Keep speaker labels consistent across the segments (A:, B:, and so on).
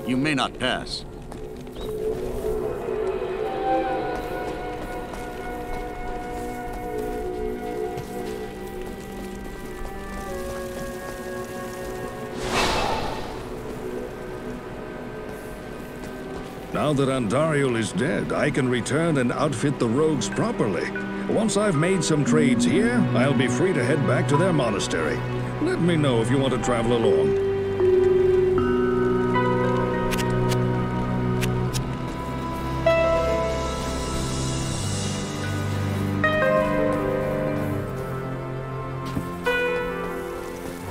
A: You may not pass.
B: Now that Andariel is dead, I can return and outfit the rogues properly. Once I've made some trades here, I'll be free to head back to their monastery. Let me know if you want to travel along.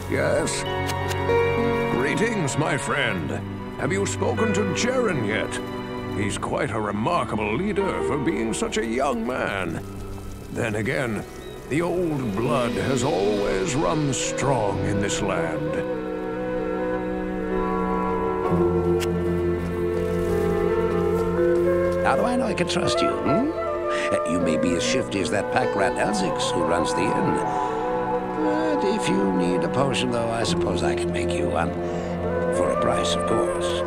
C: Yes? Greetings, my friend. Have you spoken to Jaren yet? He's quite a remarkable leader for being such a young man. Then again, the old blood has always run strong in this land.
D: How do I know I can trust you, You may be as shifty as that pack rat Elzix who runs the inn. But if you need a potion, though, I suppose I can make you one. For a price, of course.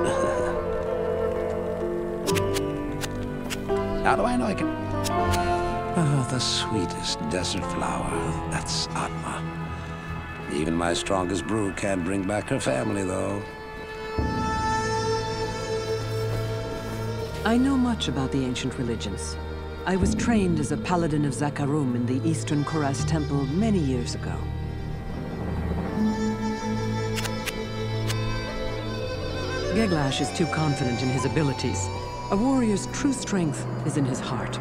D: How do I know I can... Oh, the sweetest desert flower. That's Atma. Even my strongest brew can't bring back her family, though.
E: I know much about the ancient religions. I was trained as a paladin of Zakarum in the Eastern Koras Temple many years ago. Geglash is too confident in his abilities. A warrior's true strength is in his heart.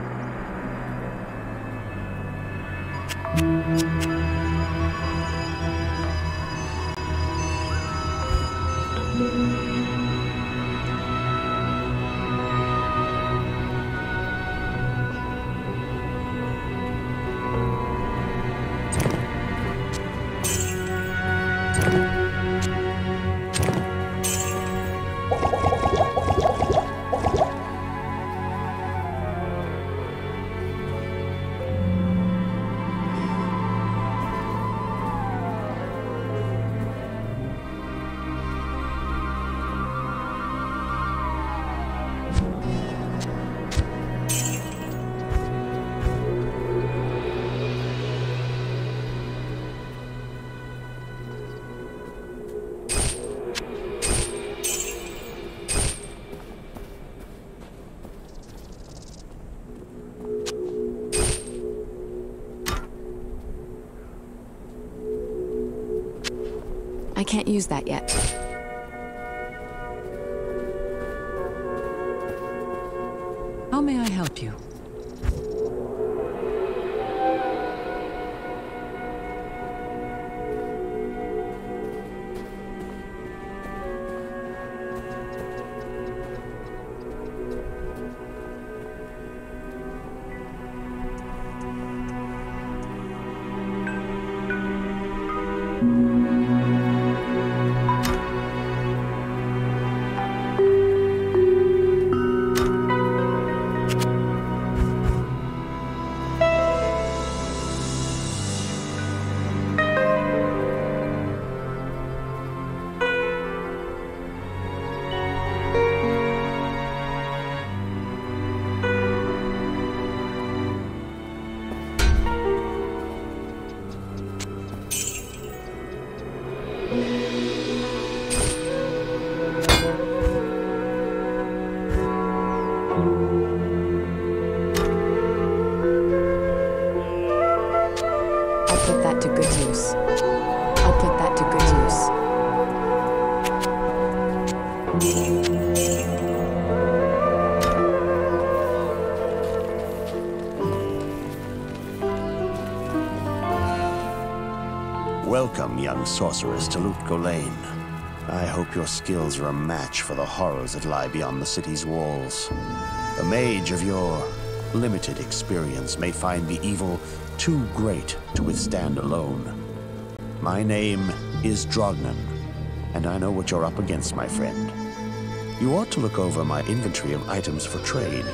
F: I can't use that yet.
E: How may I help you?
G: Welcome, young sorceress, to Lut Gholein. I hope your skills are a match for the horrors that lie beyond the city's walls. A mage of your limited experience may find the evil too great to withstand alone. My name is Drognan, and I know what you're up against, my friend. You ought to look over my inventory of items for trade.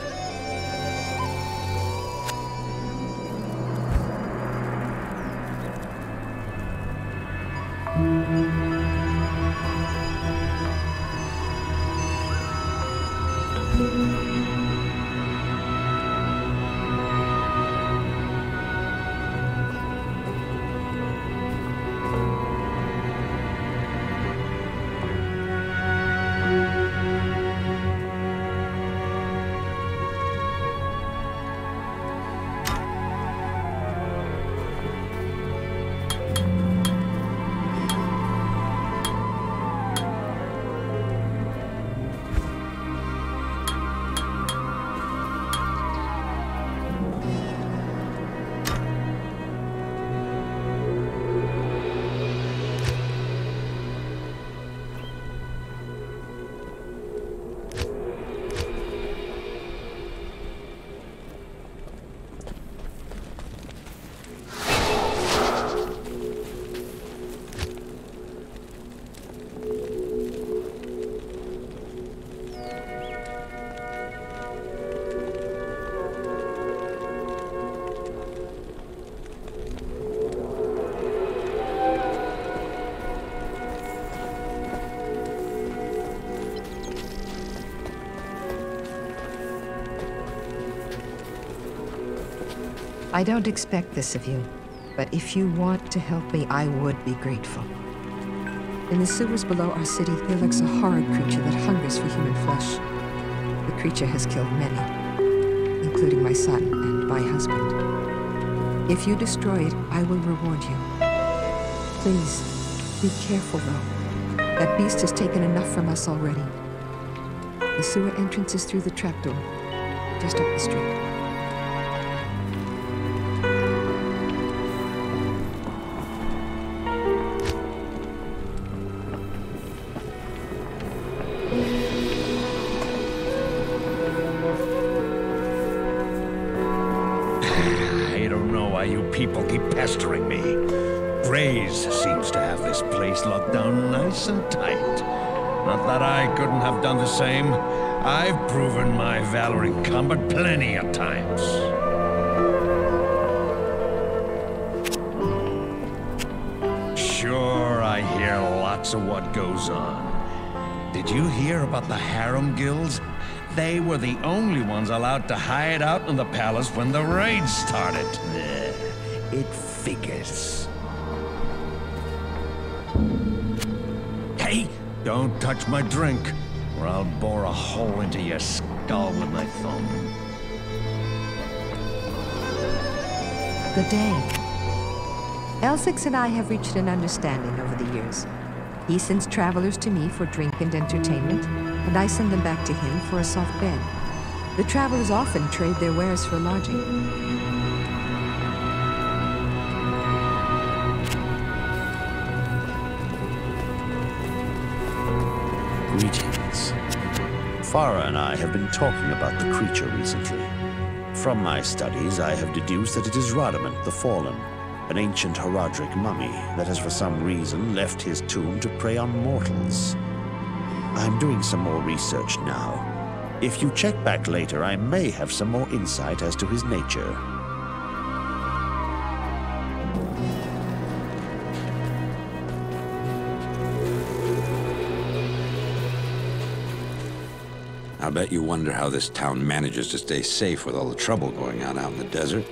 A: I don't expect this of you, but if you want to help me, I would be grateful. In the sewers below our city, there lurks a horrid creature that hungers for human flesh. The creature has killed many, including my son and my husband. If you destroy it, I will reward you. Please, be careful though. That beast has taken enough from us already. The sewer entrance is through the trapdoor, just up the street.
H: I don't know why you people keep pestering me. Grays seems to have this place locked down nice and tight. Not that I couldn't have done the same. I've proven my valor in combat plenty of times. Sure, I hear lots of what goes on. Did you hear about the harem guilds? They were the only ones allowed to hide out in the palace when the raids started. It figures. Hey, don't touch my drink, or I'll bore a hole into your skull with my thumb.
A: Good day. Elsix and I have reached an understanding over the years. He sends travelers to me for drink and entertainment, and I send them back to him for a soft bed. The travelers often trade their wares for lodging.
G: Greetings. Farah and I have been talking about the creature recently. From my studies, I have deduced that it is Radamant the Fallen, an ancient Herodric mummy that has for some reason left his tomb to prey on mortals. I'm doing some more research now. If you check back later, I may have some more insight as to his nature.
D: I bet you wonder how this town manages to stay safe with all the trouble going on out in the desert.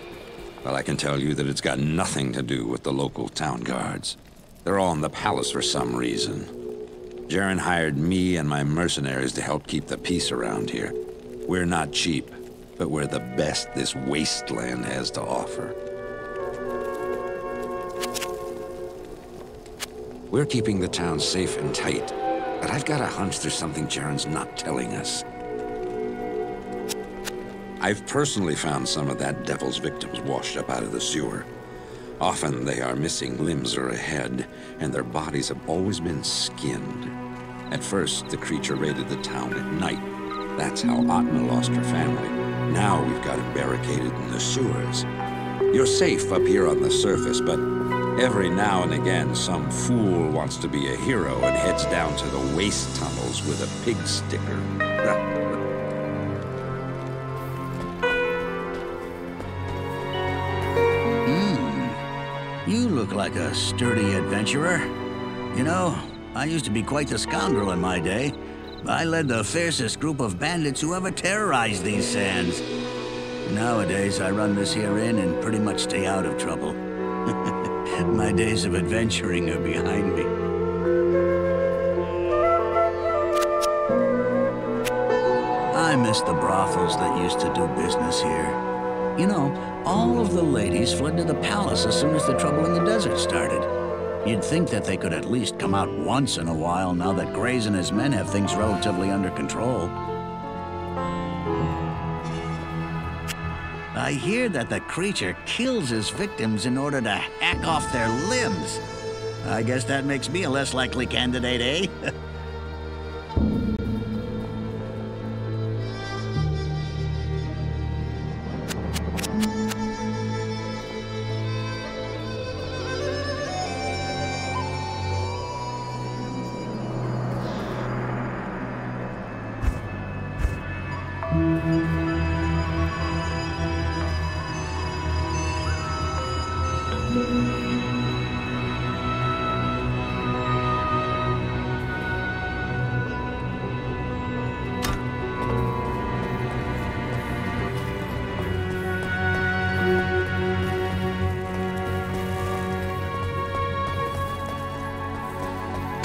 D: Well, I can tell you that it's got nothing to do with the local town guards. They're all in the palace for some reason. Jaren hired me and my mercenaries to help keep the peace around here. We're not cheap, but we're the best this wasteland has to offer. We're keeping the town safe and tight, but I've got a hunch there's something Jaren's not telling us. I've personally found some of that devil's victims washed up out of the sewer. Often they are missing limbs or a head, and their bodies have always been skinned. At first, the creature raided the town at night. That's how Atma lost her family. Now we've got him barricaded in the sewers. You're safe up here on the surface, but every now and again, some fool wants to be a hero and heads down to the waste tunnels with a pig sticker.
I: You look like a sturdy adventurer. You know, I used to be quite the scoundrel in my day. I led the fiercest group of bandits who ever terrorized these sands. Nowadays, I run this here inn and pretty much stay out of trouble. My days of adventuring are behind me. I miss the brothels that used to do business here. You know, all of the ladies fled to the palace as soon as the trouble in the desert started. You'd think that they could at least come out once in a while now that Grays and his men have things relatively under control. I hear that the creature kills his victims in order to hack off their limbs. I guess that makes me a less likely candidate, eh?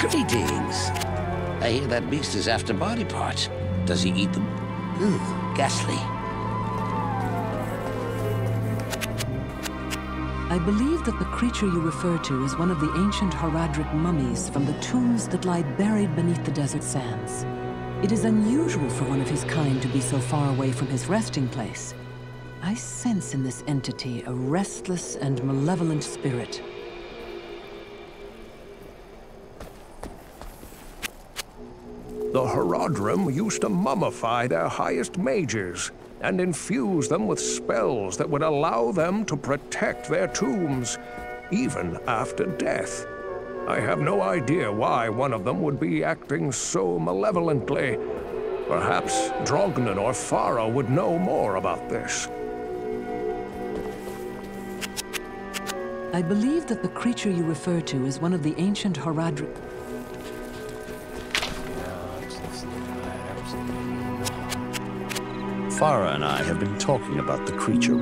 D: Greetings. I hear that beast is after body parts. Does he eat them? Ugh, ghastly.
E: I believe that the creature you refer to is one of the ancient Haradric mummies from the tombs that lie buried beneath the desert sands. It is unusual for one of his kind to be so far away from his resting place. I sense in this entity a restless and malevolent spirit.
C: The Haradrim used to mummify their highest mages and infuse them with spells that would allow them to protect their tombs, even after death. I have no idea why one of them would be acting so malevolently. Perhaps Drognan or Farah would know more about this.
E: I believe that the creature you refer to is one of the ancient Haradric...
G: Farah and I have been talking about the creature.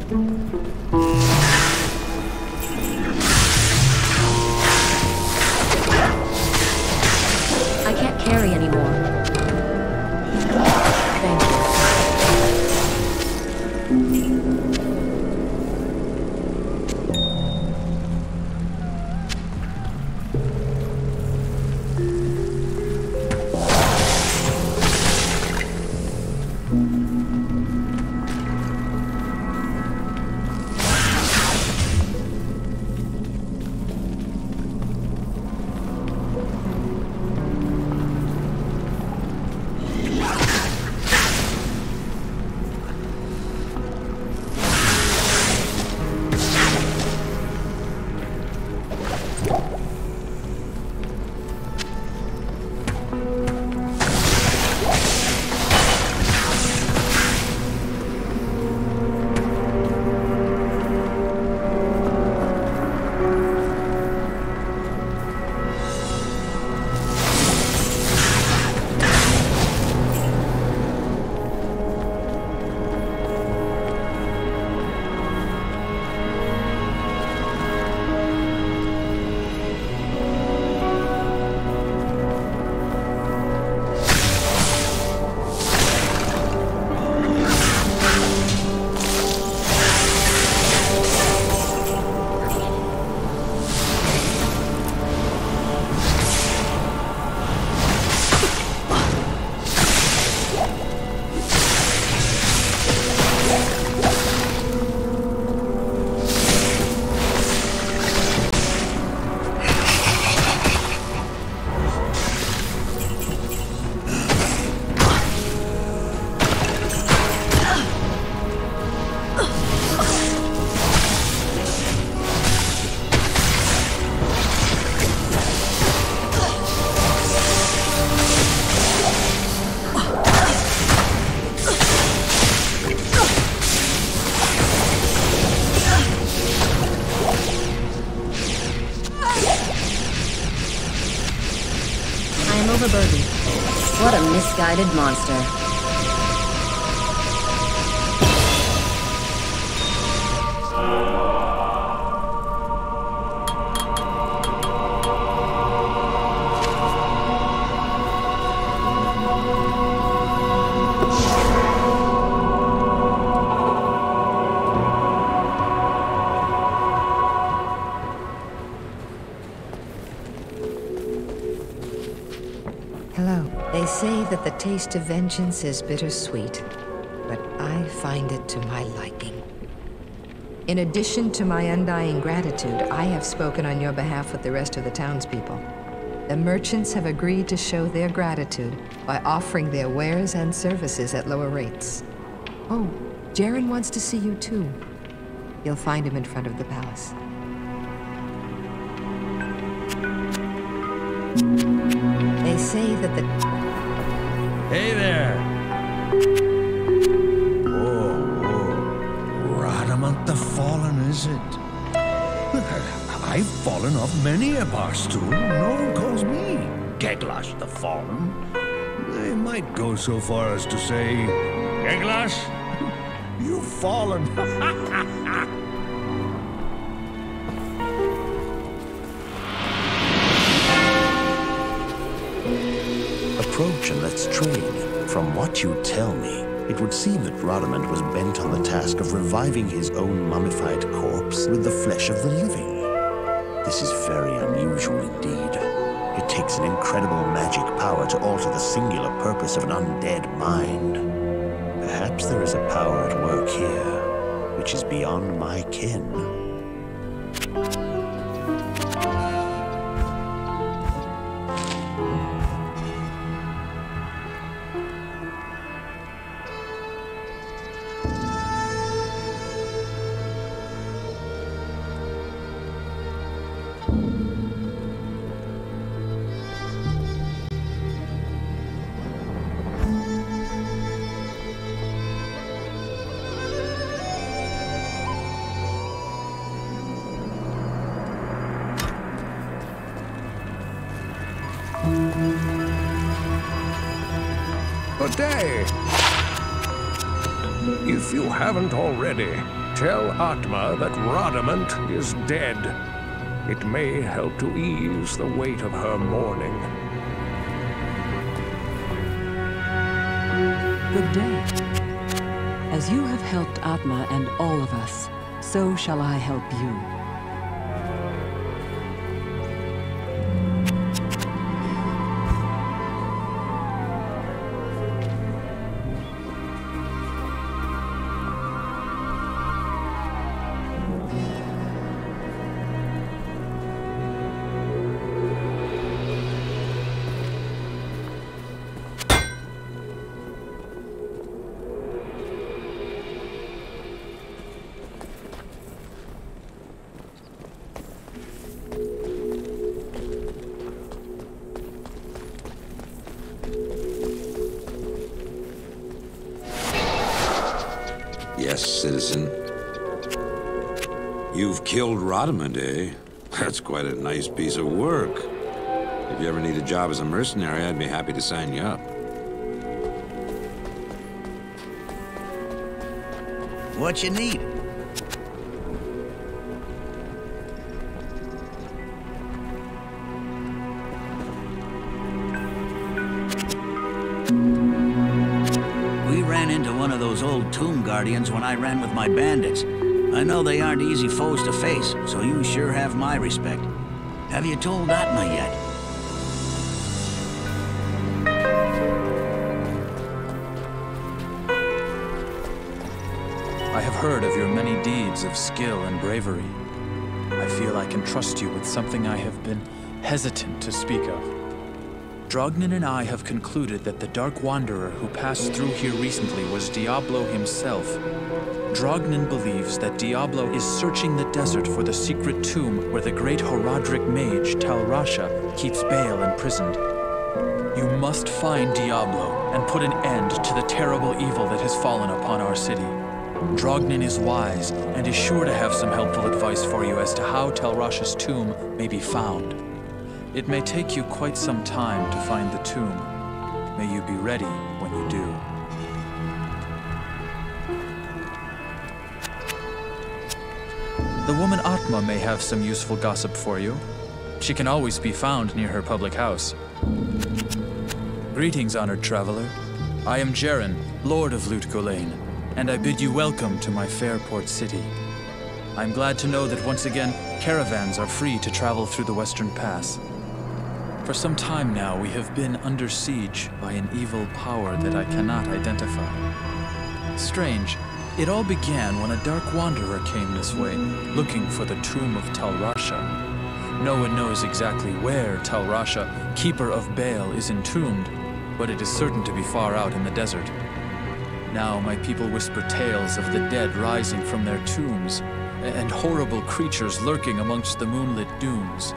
F: I can't carry anymore. Thank you.
J: Overburdened. What a misguided monster.
A: They say that the taste of vengeance is bittersweet, but I find it to my liking. In addition to my undying gratitude, I have spoken on your behalf with the rest of the townspeople. The merchants have agreed to show their gratitude by offering their wares and services at lower rates. Oh, Jaren wants to see you too. You'll find him in front of the palace. They say that the...
H: Hey there! Oh, Radamant the Fallen, is it? I've fallen off many a bar stool. No one calls me Geglash the Fallen. They might go so far as to say, Geglash, you've fallen.
G: Approach and let's trade. From what you tell me, it would seem that Radamant was bent on the task of reviving his own mummified corpse with the flesh of the living. This is very unusual indeed. It takes an incredible magic power to alter the singular purpose of an undead mind. Perhaps there is a power at work here, which is beyond my ken.
C: Good day. If you haven't already, Tell Atma that Rodamant is dead. It may help to ease the weight of her mourning.
E: Good day. As you have helped Atma and all of us, so shall I help you.
D: Yes, citizen. You've killed Rodamant, eh? That's quite a nice piece of work. If you ever need a job as a mercenary, I'd be happy to sign you up.
I: What you need? We ran into one of those old tomb guardians when I ran with my bandits. I know they aren't easy foes to face, so you sure have my respect. Have you told Atma yet?
K: I have heard of your many deeds of skill and bravery. I feel I can trust you with something I have been hesitant to speak of. Drognin and I have concluded that the Dark Wanderer who passed through here recently was Diablo himself. Drognin believes that Diablo is searching the desert for the secret tomb where the great Horadric mage Tal Rasha keeps Baal imprisoned. You must find Diablo and put an end to the terrible evil that has fallen upon our city. Drognin is wise and is sure to have some helpful advice for you as to how Tal Rasha's tomb may be found. It may take you quite some time to find the tomb. May you be ready when you do. The woman Atma may have some useful gossip for you. She can always be found near her public house. Greetings, honored traveler. I am Jaren, Lord of Lut Gholein, and I bid you welcome to my fair port city. I'm glad to know that once again, caravans are free to travel through the Western Pass. For some time now, we have been under siege by an evil power that I cannot identify. Strange, it all began when a Dark Wanderer came this way, looking for the tomb of Tal Rasha. No one knows exactly where Tal Rasha, keeper of Baal, is entombed, but it is certain to be far out in the desert. Now my people whisper tales of the dead rising from their tombs, and horrible creatures lurking amongst the moonlit dunes.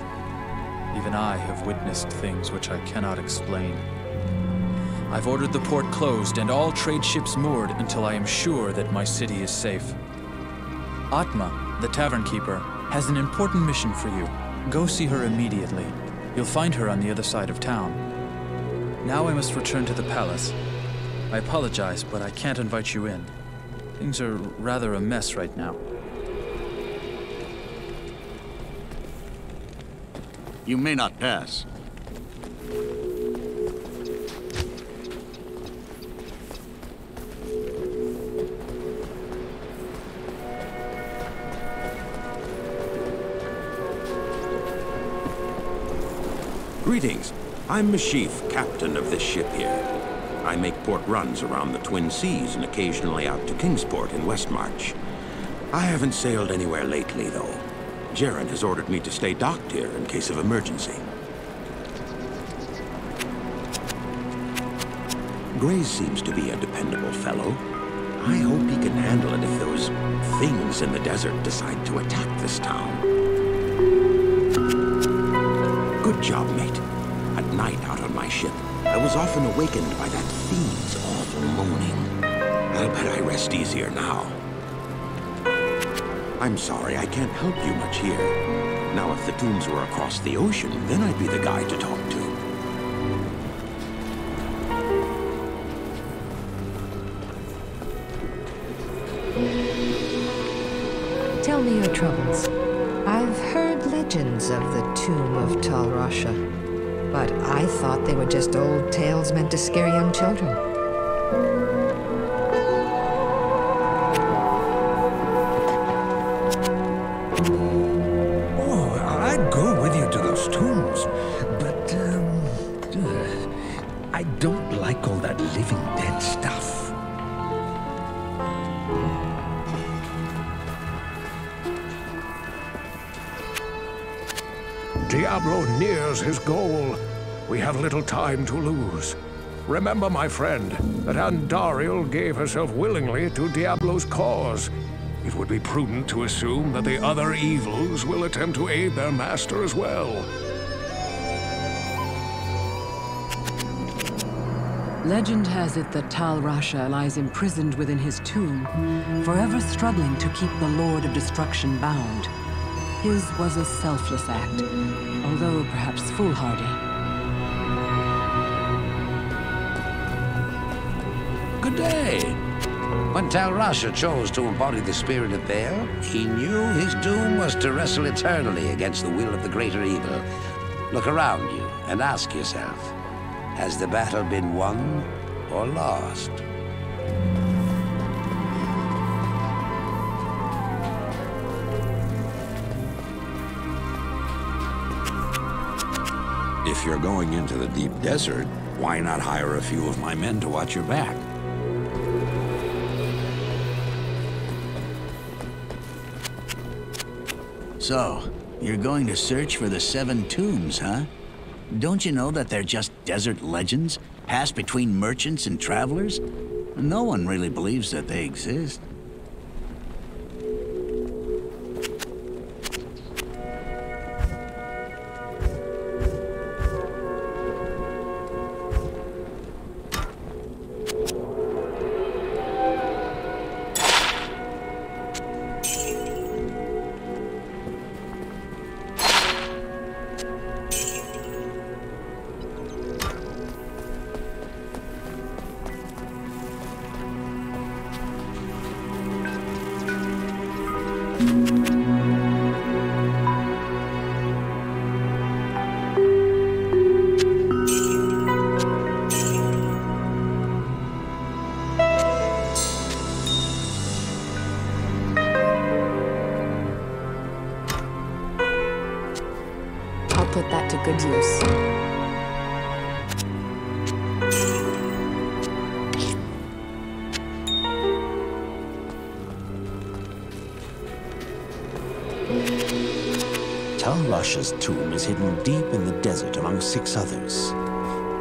K: Even I have witnessed things which I cannot explain. I've ordered the port closed and all trade ships moored until I am sure that my city is safe. Atma, the tavern keeper, has an important mission for you. Go see her immediately. You'll find her on the other side of town. Now I must return to the palace. I apologize, but I can't invite you in. Things are rather a mess right now.
I: You may not pass.
L: Greetings. I'm Mashif, captain of this ship here. I make port runs around the Twin Seas and occasionally out to Kingsport in Westmarch. I haven't sailed anywhere lately, though. Jaren has ordered me to stay docked here in case of emergency. Grace seems to be a dependable fellow. I hope he can handle it if those things in the desert decide to attack this town. Good job, mate. At night out on my ship, I was often awakened by that fiend's awful moaning. I'll bet I rest easier now. I'm sorry, I can't help you much here. Now, if the tombs were across the ocean, then I'd be the guy to talk to.
A: Tell me your troubles. I've heard legends of the tomb of Tal Rasha, but I thought they were just old tales meant to scare young children.
H: Oh, I'd go with you to those tombs, but, I don't like all that living dead stuff.
C: Diablo nears his goal. We have little time to lose. Remember, my friend, that Andariel gave herself willingly to Diablo's cause. It would be prudent to assume that the other evils will attempt to aid their master as well.
E: Legend has it that Tal Rasha lies imprisoned within his tomb, forever struggling to keep the Lord of Destruction bound. His was a selfless act, although perhaps foolhardy.
D: Good day. When Tal Rasha chose to embody the spirit of Baal, he knew his doom was to wrestle eternally against the will of the greater evil. Look around you and ask yourself, has the battle been won or lost?
L: If you're going into the deep desert, why not hire a few of my men to watch your back?
I: So, you're going to search for the 7 tombs, huh? Don't you know that they're just desert legends, passed between merchants and travelers? No one really believes that they exist.
F: Put that to good use.
G: Tal Rasha's tomb is hidden deep in the desert among 6 others.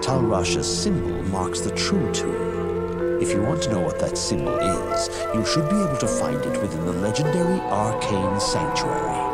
G: Tal Rasha's symbol marks the true tomb. If you want to know what that symbol is, you should be able to find it within the legendary Arcane Sanctuary.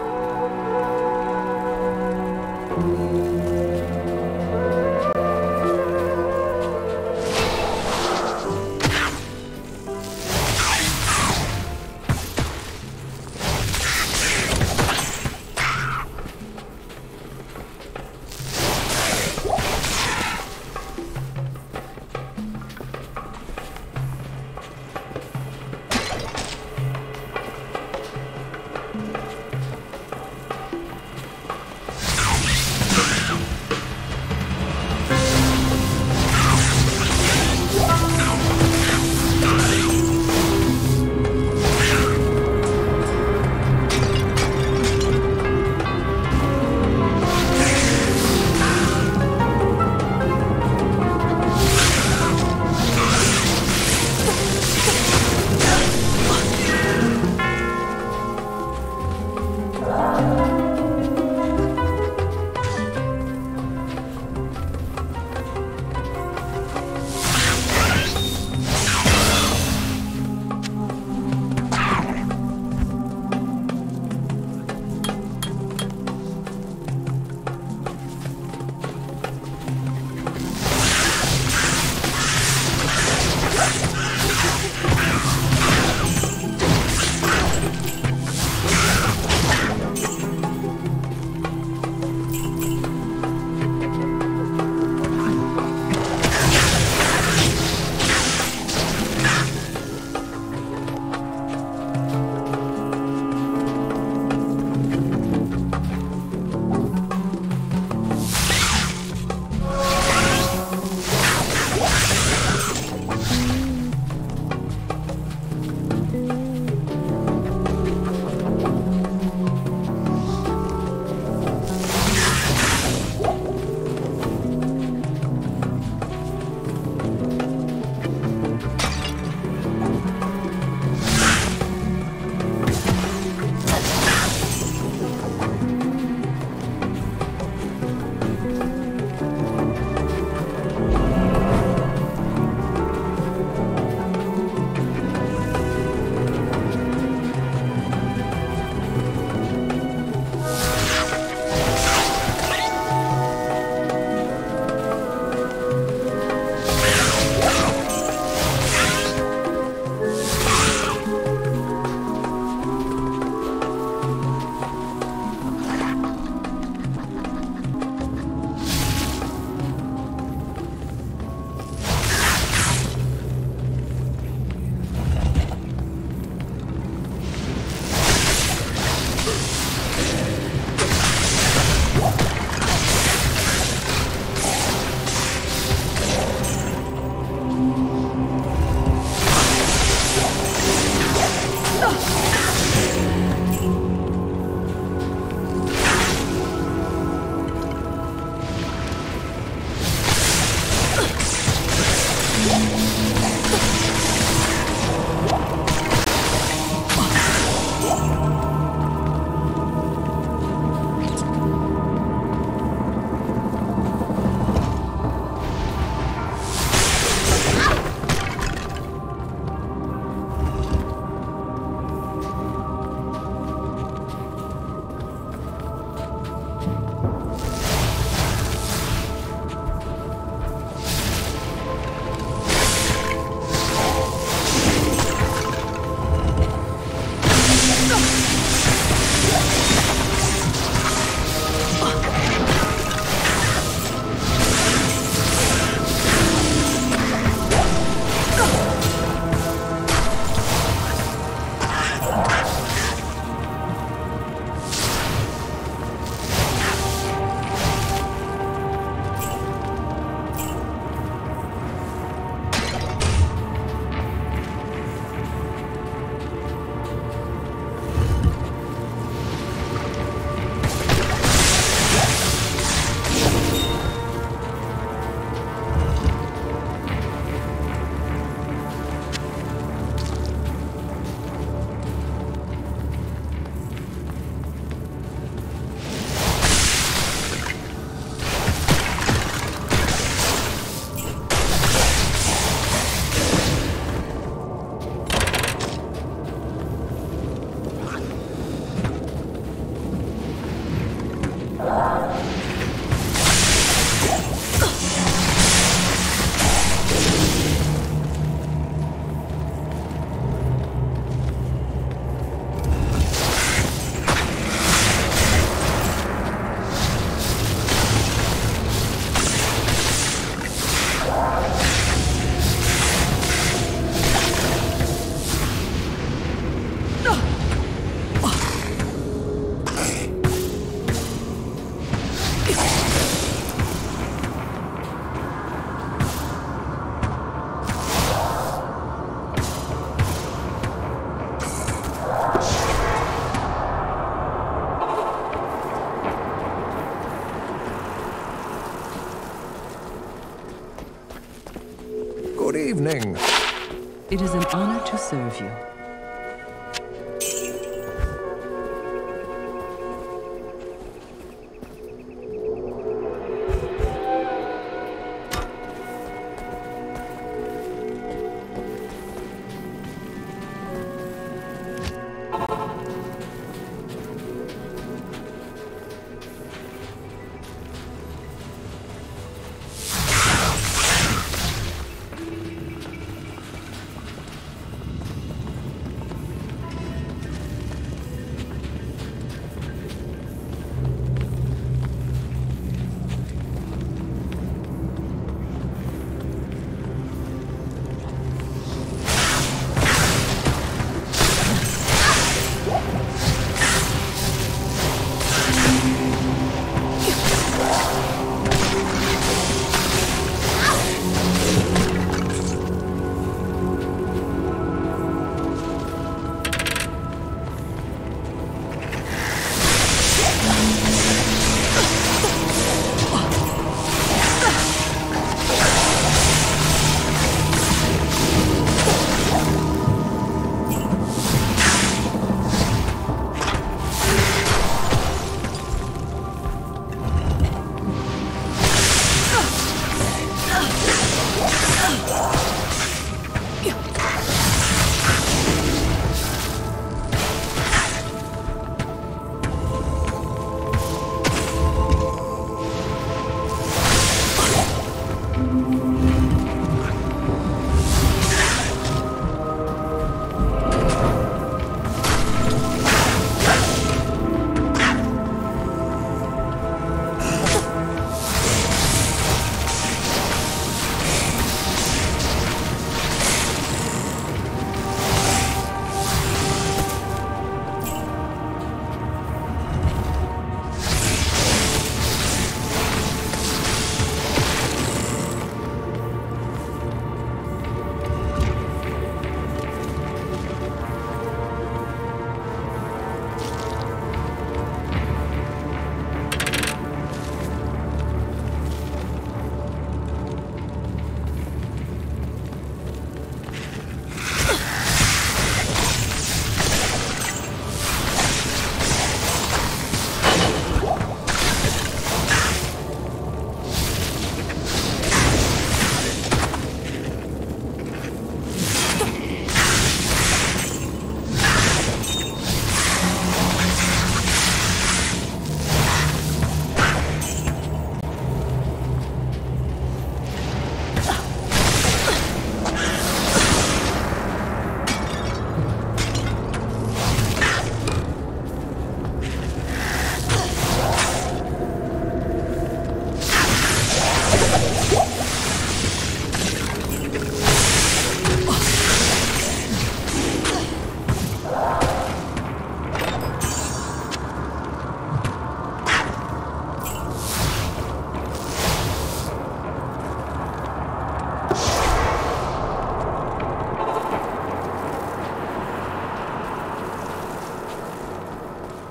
C: evening.
E: It is an honor to serve you.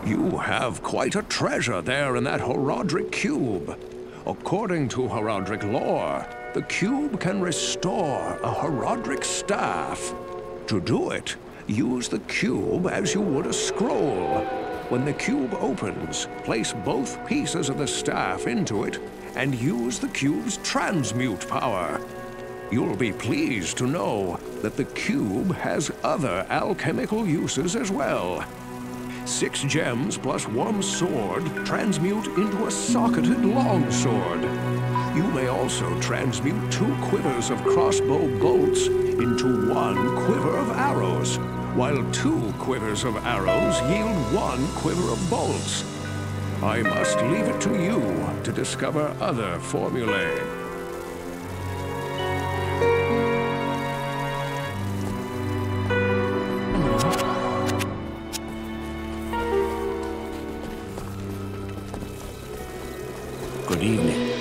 C: You have quite a treasure there in that Horadric cube. According to Horadric lore, the cube can restore a Horadric staff. To do it, use the cube as you would a scroll. When the cube opens, place both pieces of the staff into it and use the cube's transmute power. You'll be pleased to know that the cube has other alchemical uses as well. 6 gems plus 1 sword transmute into a socketed longsword. You may also transmute 2 quivers of crossbow bolts into 1 quiver of arrows, while 2 quivers of arrows yield 1 quiver of bolts. I must leave it to you to discover other formulae.
G: Good evening.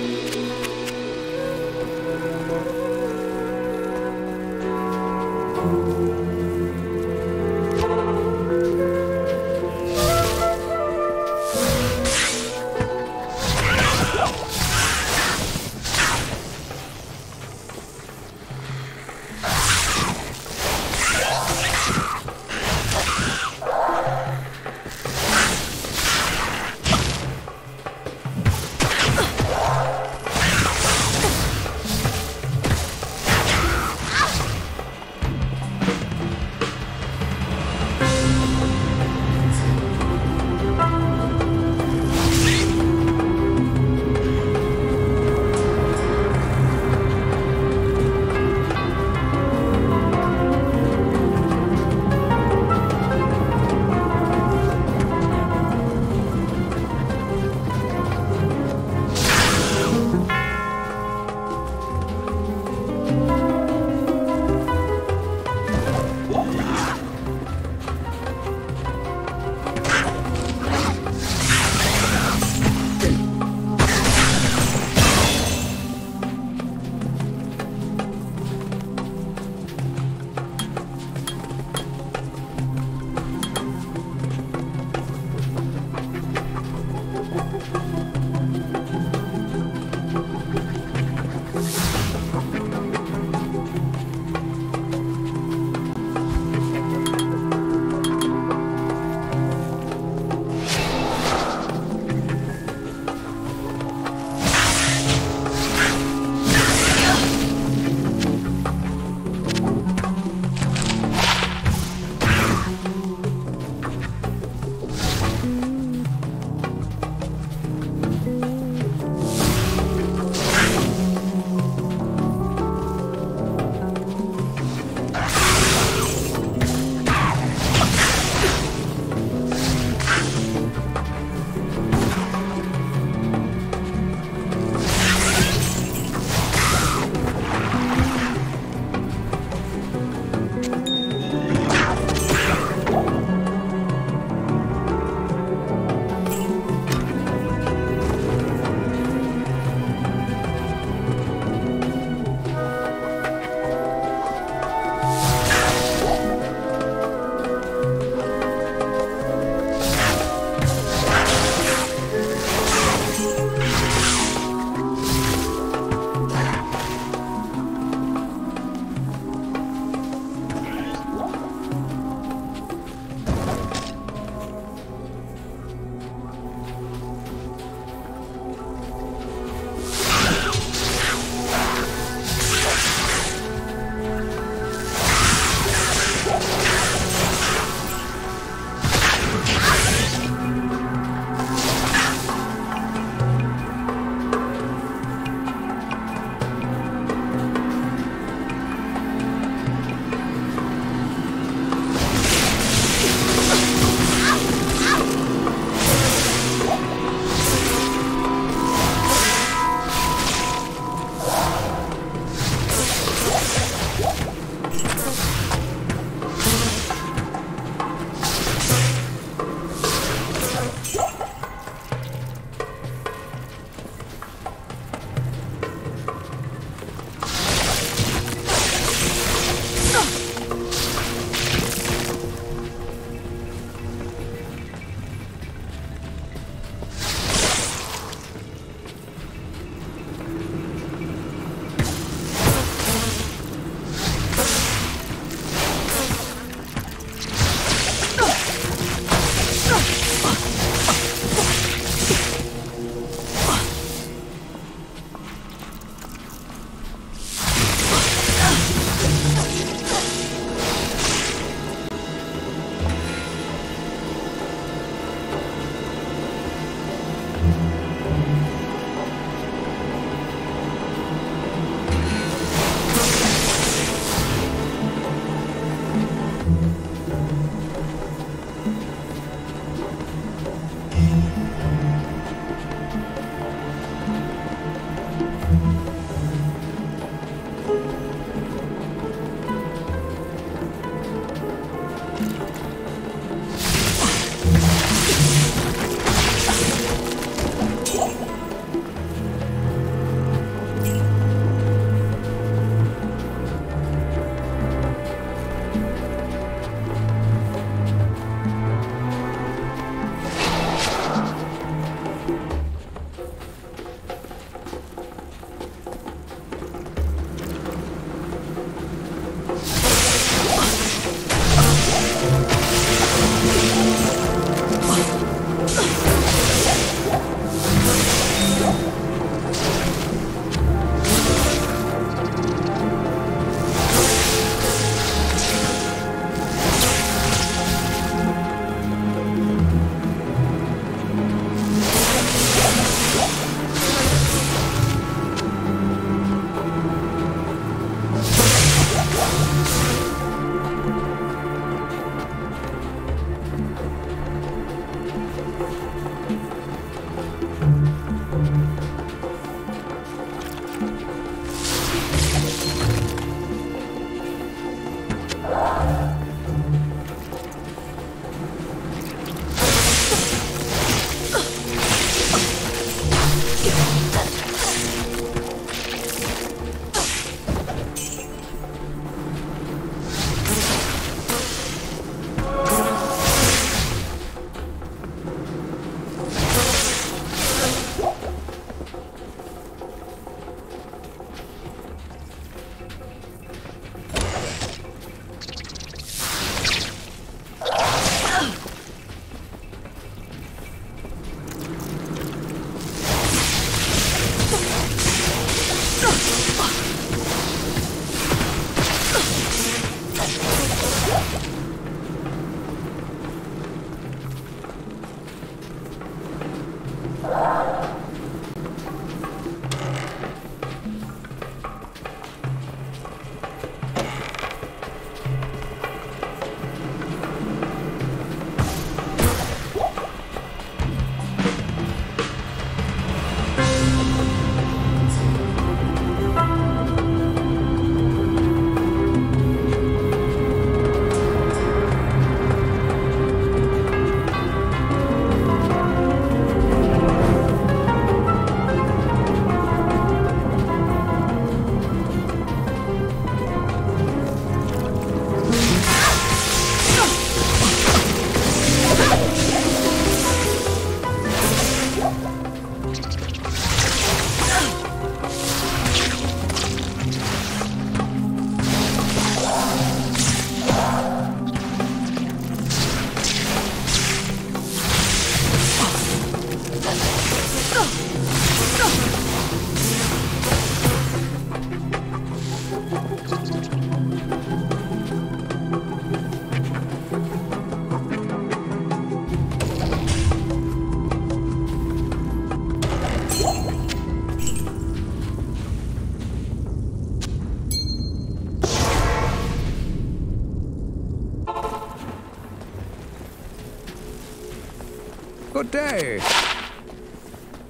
C: Good day.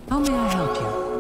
E: How may I help you?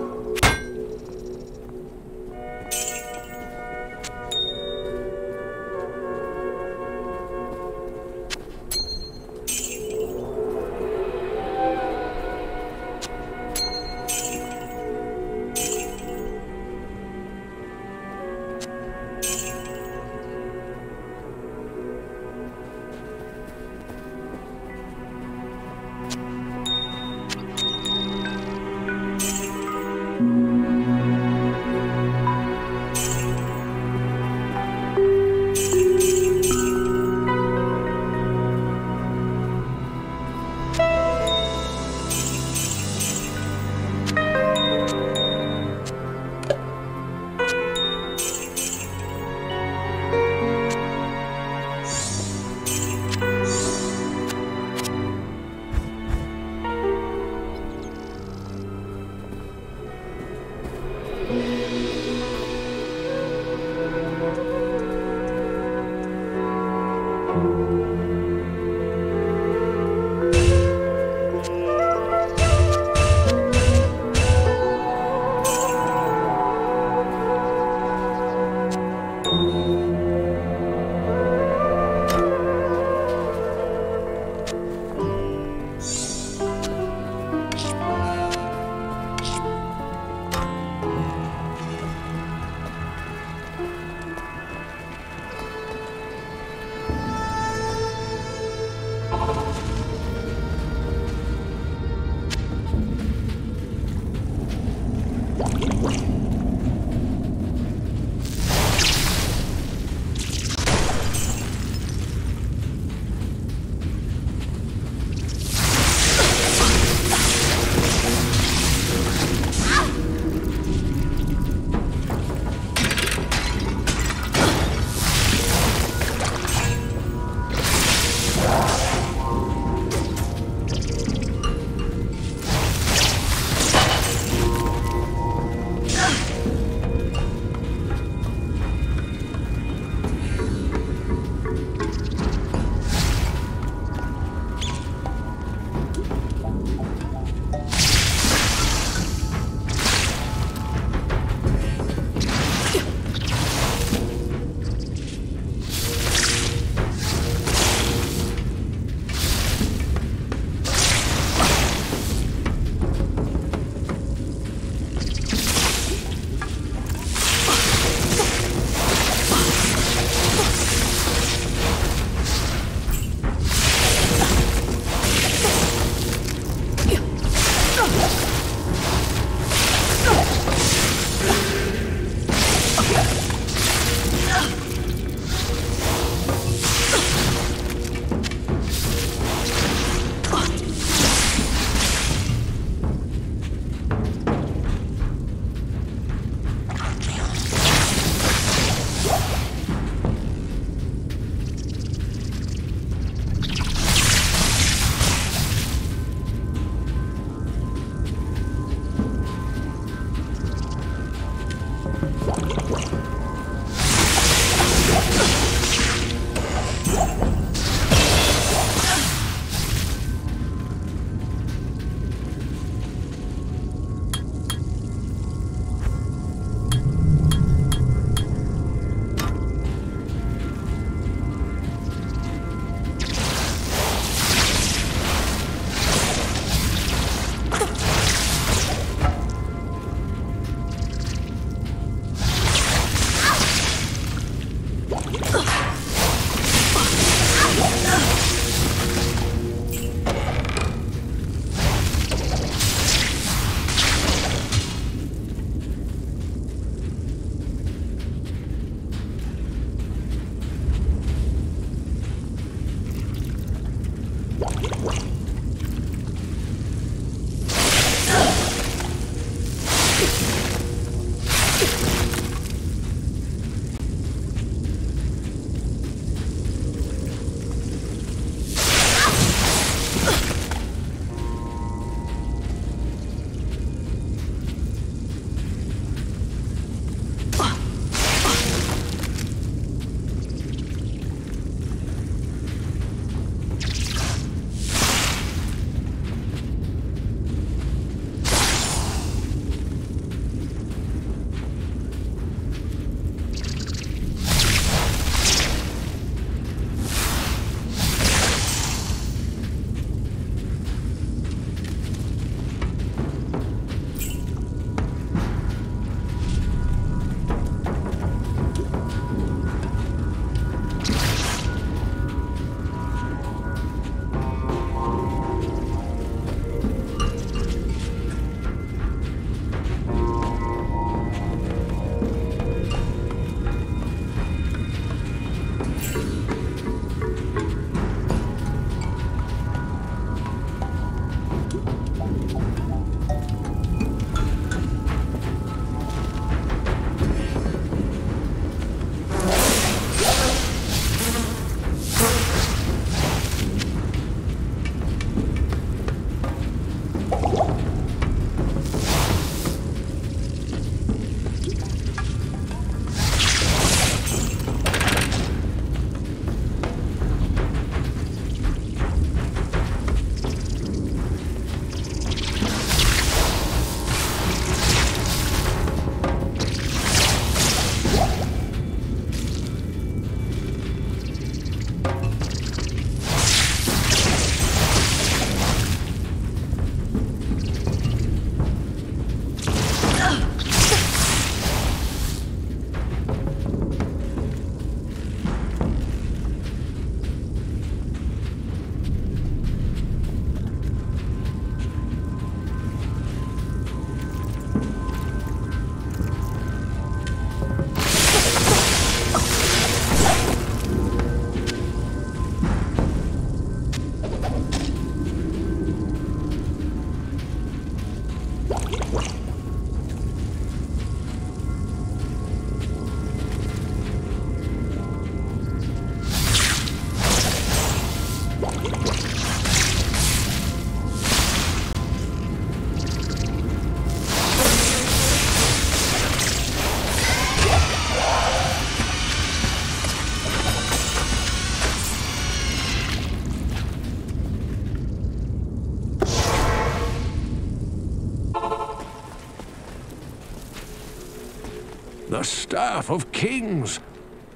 C: The Staff of Kings!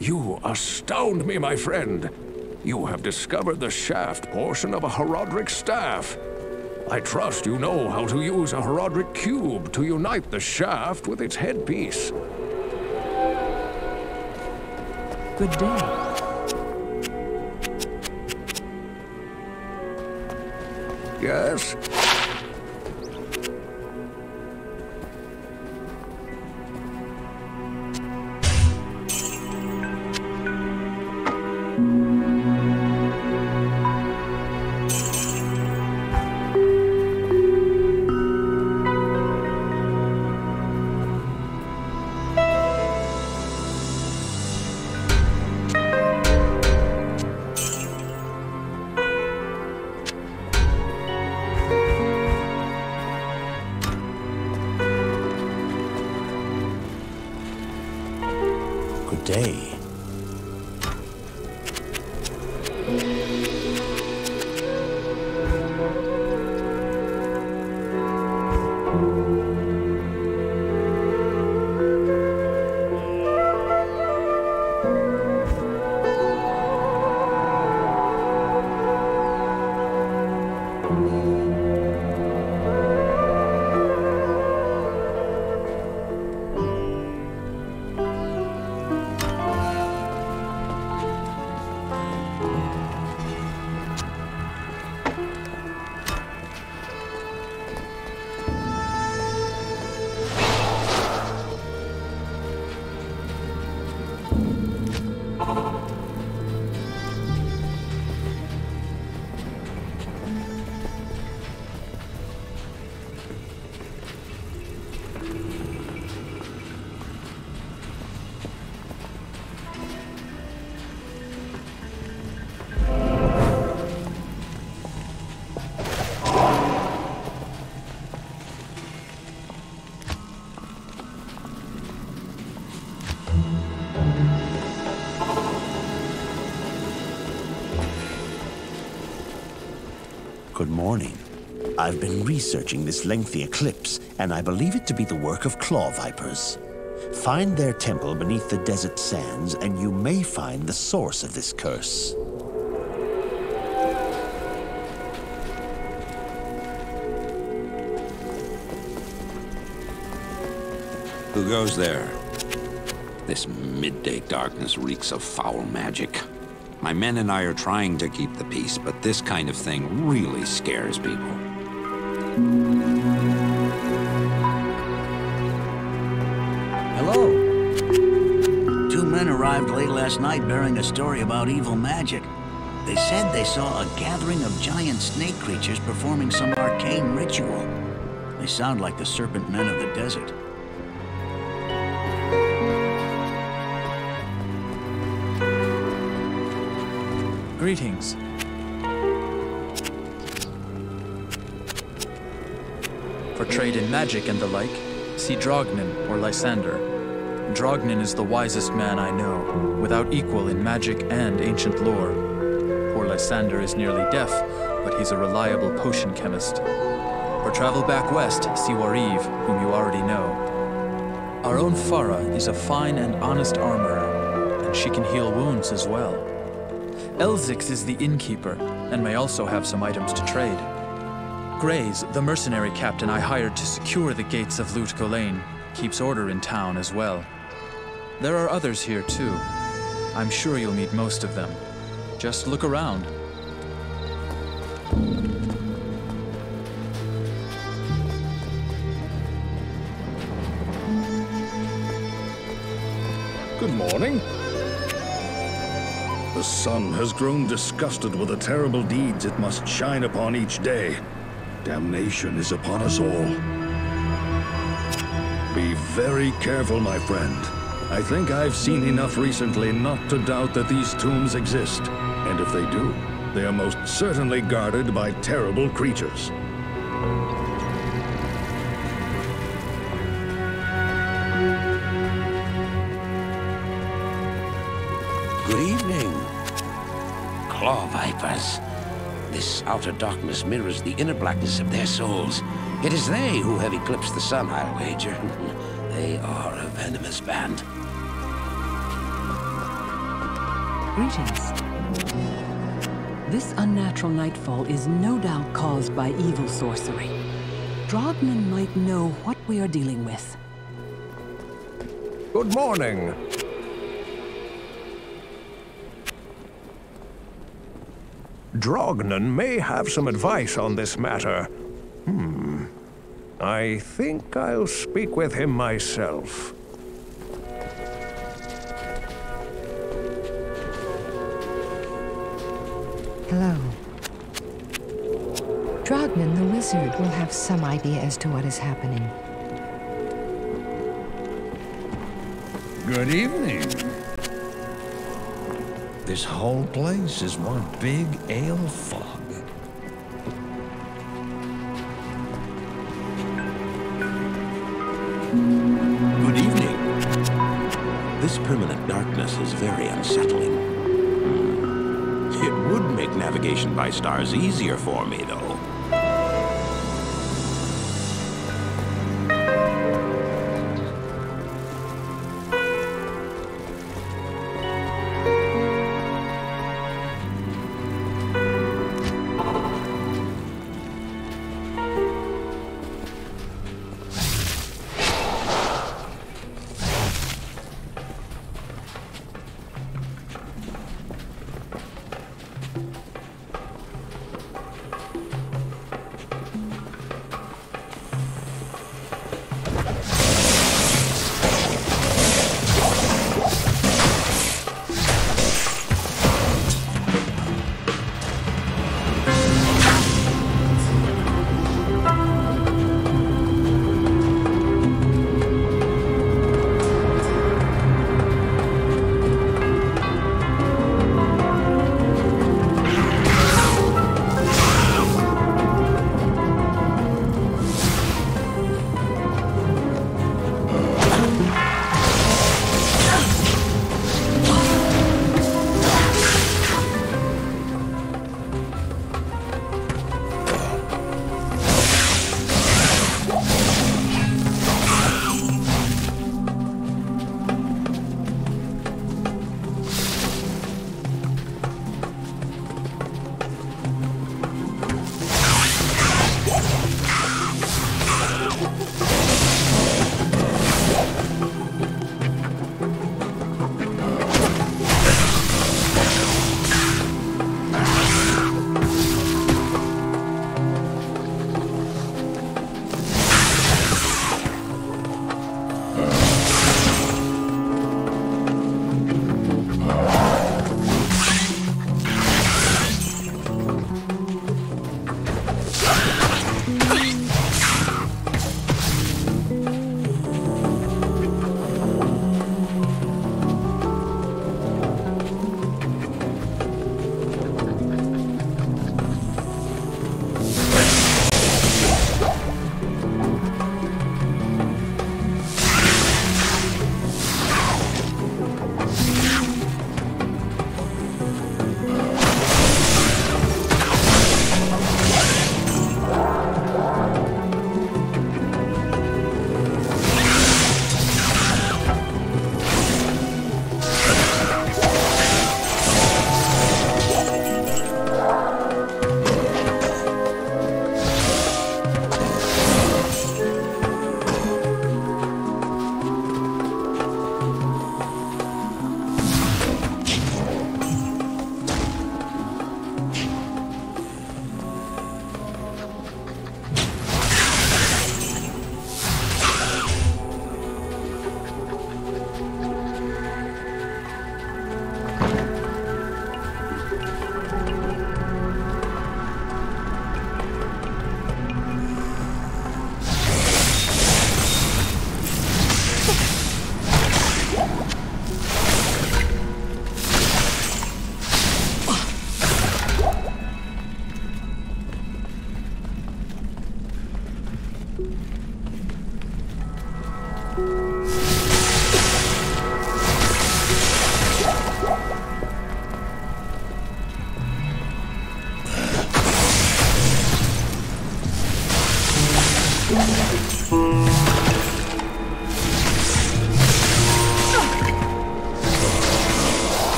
C: You astound me, my friend. You have discovered the shaft portion of a Horadric staff. I trust you know how to use a Horadric cube to unite the shaft with its headpiece.
E: Good day.
C: Yes?
G: Good day. Good morning. I've been researching this lengthy eclipse, and I believe it to be the work of claw vipers. Find their temple beneath the desert sands, and you may find the source of this curse.
L: Who goes there? This midday darkness reeks of foul magic. My men and I are trying to keep the peace, but this kind of thing really scares people.
I: Hello. Two men arrived late last night bearing a story about evil magic. They said they saw a gathering of giant snake creatures performing some arcane ritual. They sound like the serpent men of the desert.
K: Greetings. For trade in magic and the like, see Drognin or Lysander. Drognin is the wisest man I know, without equal in magic and ancient lore. Poor Lysander is nearly deaf, but he's a reliable potion chemist. For travel back west, see Wariv, whom you already know. Our own Farah is a fine and honest armorer, and she can heal wounds as well. Elzix is the innkeeper, and may also have some items to trade. Grays, the mercenary captain I hired to secure the gates of Lut Gholein, keeps order in town as well. There are others here too. I'm sure you'll meet most of them. Just look around.
B: Good morning. The sun has grown disgusted with the terrible deeds it must shine upon each day. Damnation is upon us all. Be very careful, my friend. I think I've seen enough recently not to doubt that these tombs exist. And if they do, they are most certainly guarded by terrible creatures.
D: Good evening. Claw vipers. This outer darkness mirrors the inner blackness of their souls. It is they who have eclipsed the sun, I'll wager. They are a venomous band.
E: Greetings. This unnatural nightfall is no doubt caused by evil sorcery. Drognan might know what we are dealing with.
C: Good morning. Drognan may have some advice on this matter. I think I'll speak with him myself.
A: Hello. Drognan the wizard will have some idea as to what is happening.
H: Good evening. This whole place is one big ale fog.
L: Good evening. This permanent darkness is very unsettling. It would make navigation by stars easier for me, though.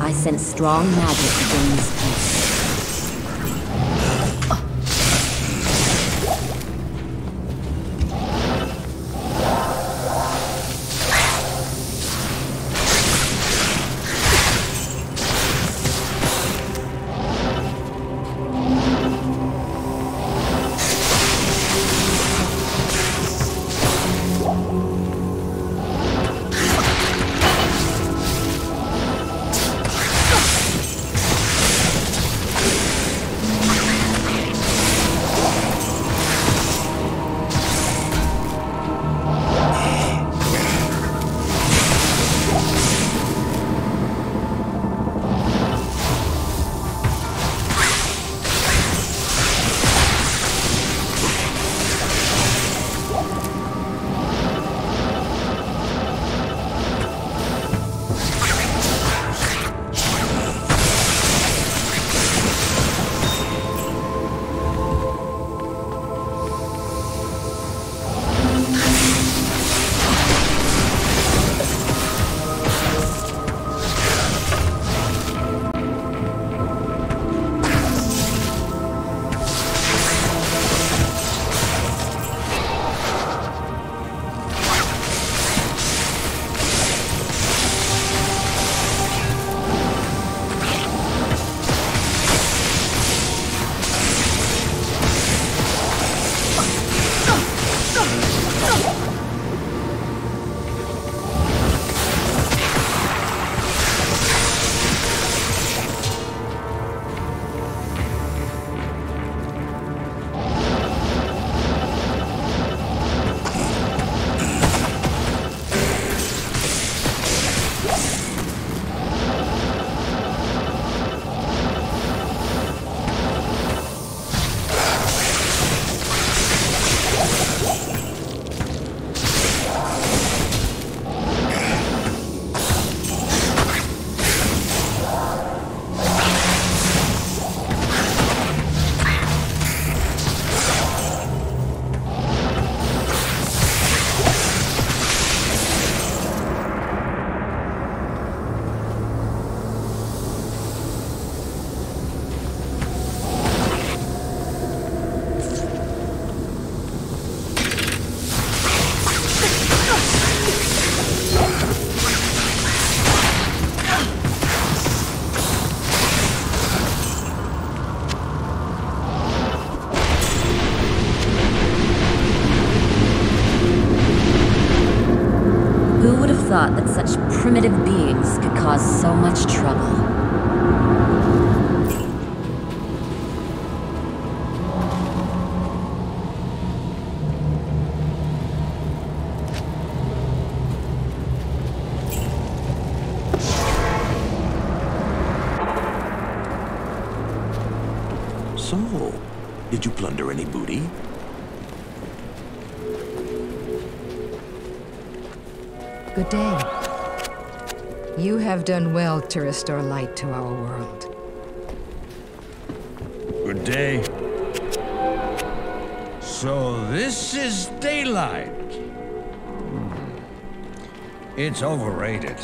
J: I sense strong magic within this place. thought that such primitive beings could cause so much trouble.
L: So, did you plunder any booty?
A: Good day. You have done well to restore light to our world.
H: Good day. So this is daylight. It's overrated.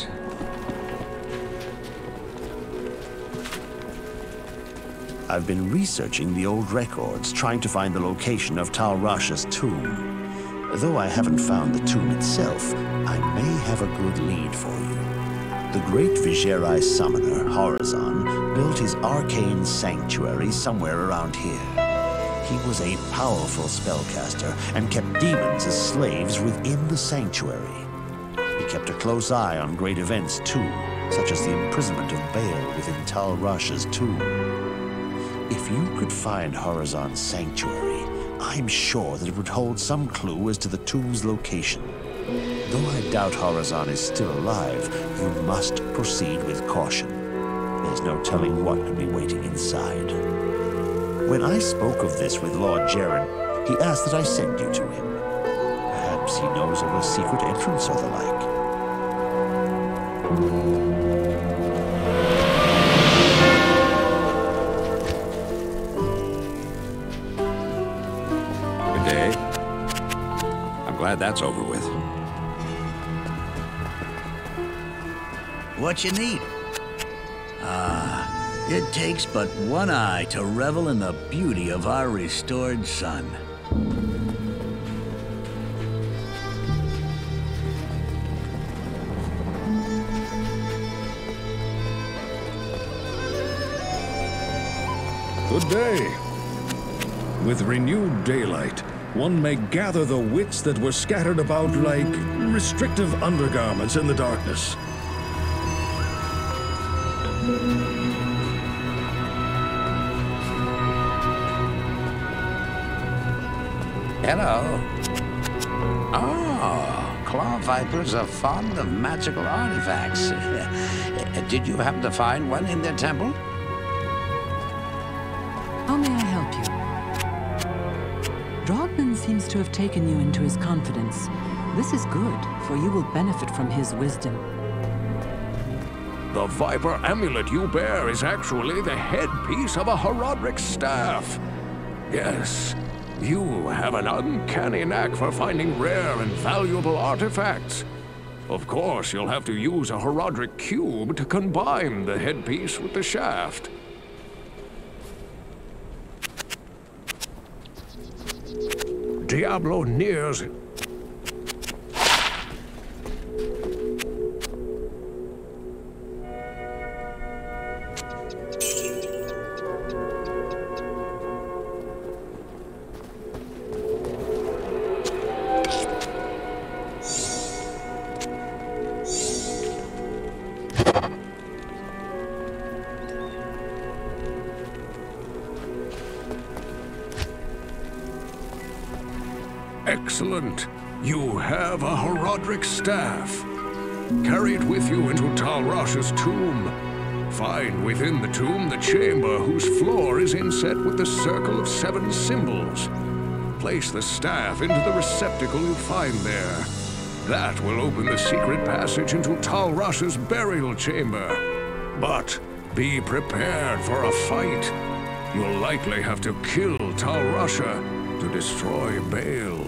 G: I've been researching the old records, trying to find the location of Tal Rasha's tomb. Though I haven't found the tomb itself, I may have a good lead for you. The great Vigerai summoner, Horizon, built his arcane sanctuary somewhere around here. He was a powerful spellcaster and kept demons as slaves within the sanctuary. He kept a close eye on great events too, such as the imprisonment of Baal within Tal Rasha's tomb. If you could find Horizon's sanctuary, I'm sure that it would hold some clue as to the tomb's location. Though I doubt Horizon is still alive, you must proceed with caution. There's no telling what could be waiting inside. When I spoke of this with Lord Jaren, he asked that I send you to him. Perhaps he knows of a secret entrance or the like.
L: Glad that's over with.
I: What you need? It takes but one eye to revel in the beauty of our restored sun.
B: Good day. With renewed daylight, one may gather the wits that were scattered about like restrictive undergarments in the darkness.
D: Hello. Oh, claw vipers are fond of magical artifacts. Did you happen to find one in their temple?
E: How may I help you? Drogman seems to have taken you into his confidence. This is good, for you will benefit from his wisdom.
C: The Viper amulet you bear is actually the headpiece of a Horadric staff. Yes, you have an uncanny knack for finding rare and valuable artifacts. Of course, you'll have to use a Horadric cube to combine the headpiece with the shaft. Diablo nears. Excellent. You have a Horadric staff. Carry it with you into Tal Rasha's tomb. Find within the tomb the chamber whose floor is inset with the circle of 7 symbols. Place the staff into the receptacle you find there. That will open the secret passage into Tal Rasha's burial chamber. But be prepared for a fight. You'll likely have to kill Tal Rasha to destroy Baal.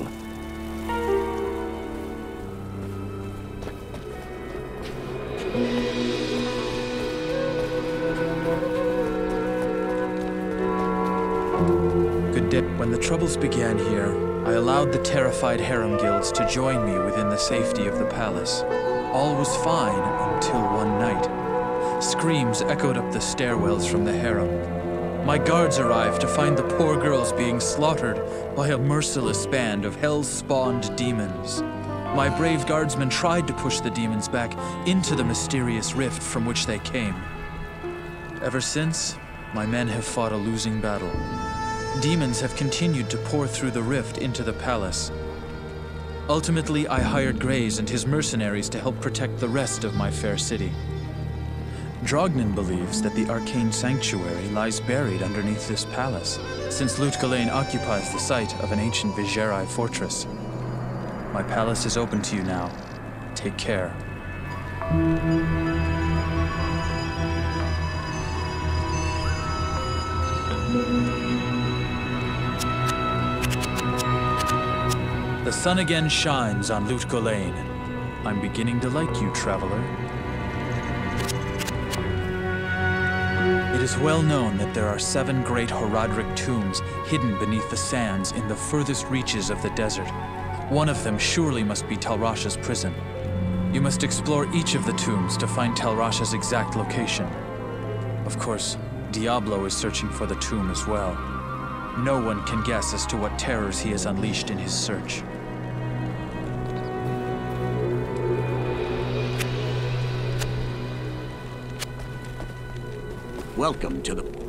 K: Good day. When the troubles began here, I allowed the terrified harem guilds to join me within the safety of the palace. All was fine until one night. Screams echoed up the stairwells from the harem. My guards arrived to find the poor girls being slaughtered by a merciless band of hell-spawned demons. My brave guardsmen tried to push the demons back into the mysterious rift from which they came. Ever since, my men have fought a losing battle. Demons have continued to pour through the rift into the palace. Ultimately, I hired Graze and his mercenaries to help protect the rest of my fair city. Drognin believes that the arcane sanctuary lies buried underneath this palace, since Lut-Gholein occupies the site of an ancient Vigerai fortress. My palace is open to you now. Take care. The sun again shines on Lut-Gholein. I'm beginning to like you, traveler. It is well known that there are 7 great Horadric tombs hidden beneath the sands in the furthest reaches of the desert. One of them surely must be Talrasha's prison. You must explore each of the tombs to find Talrasha's exact location. Of course, Diablo is searching for the tomb as well. No one can guess as to what terrors he has unleashed in his search.
I: Welcome to the...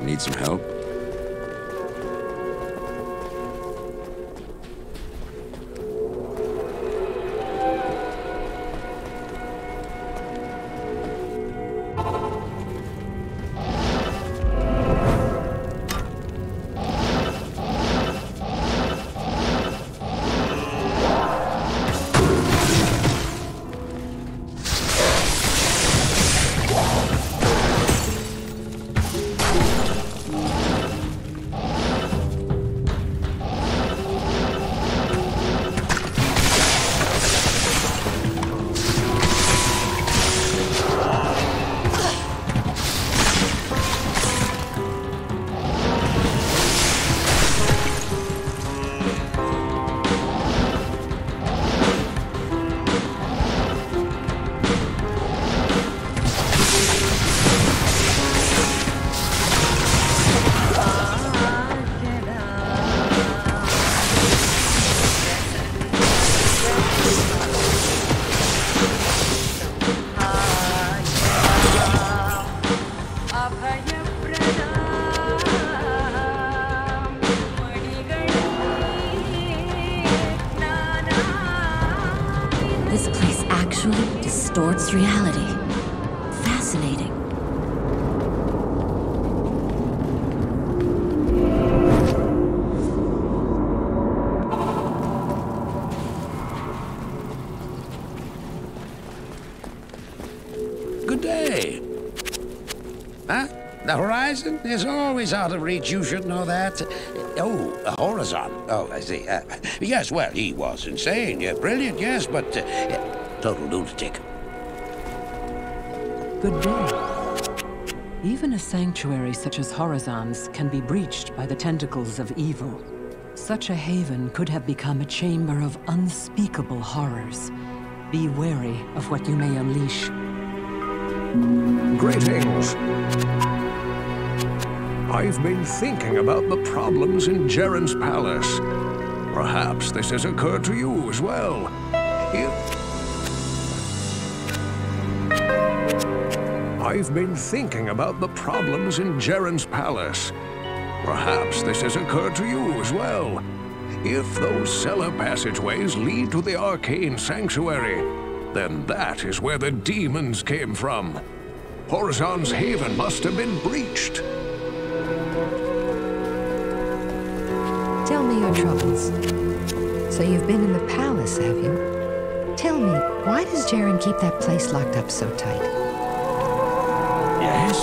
D: Need some help?
J: Distorts reality. Fascinating.
D: Good day. Huh? The horizon is always out of reach. You should know that. Oh, Horizon. Oh, I see. Yes, well, he was insane. Yeah, brilliant, yes, but total lunatic.
E: Good day. Even a sanctuary such as Horizon's can be breached by the tentacles of evil. Such a haven could have become a chamber of unspeakable horrors. Be wary of what you may unleash.
C: Greetings. I've been thinking about the problems in Jaren's palace. Perhaps this has occurred to you as well. I've been thinking about the problems in Jaren's palace. Perhaps this has occurred to you as well. If those cellar passageways lead to the arcane sanctuary, then that is where the demons came from. Horizon's haven must have been breached.
A: Tell me your troubles. So you've been in the palace, have you? Tell me, why does Jaren keep that place locked up so tight?
H: Yes.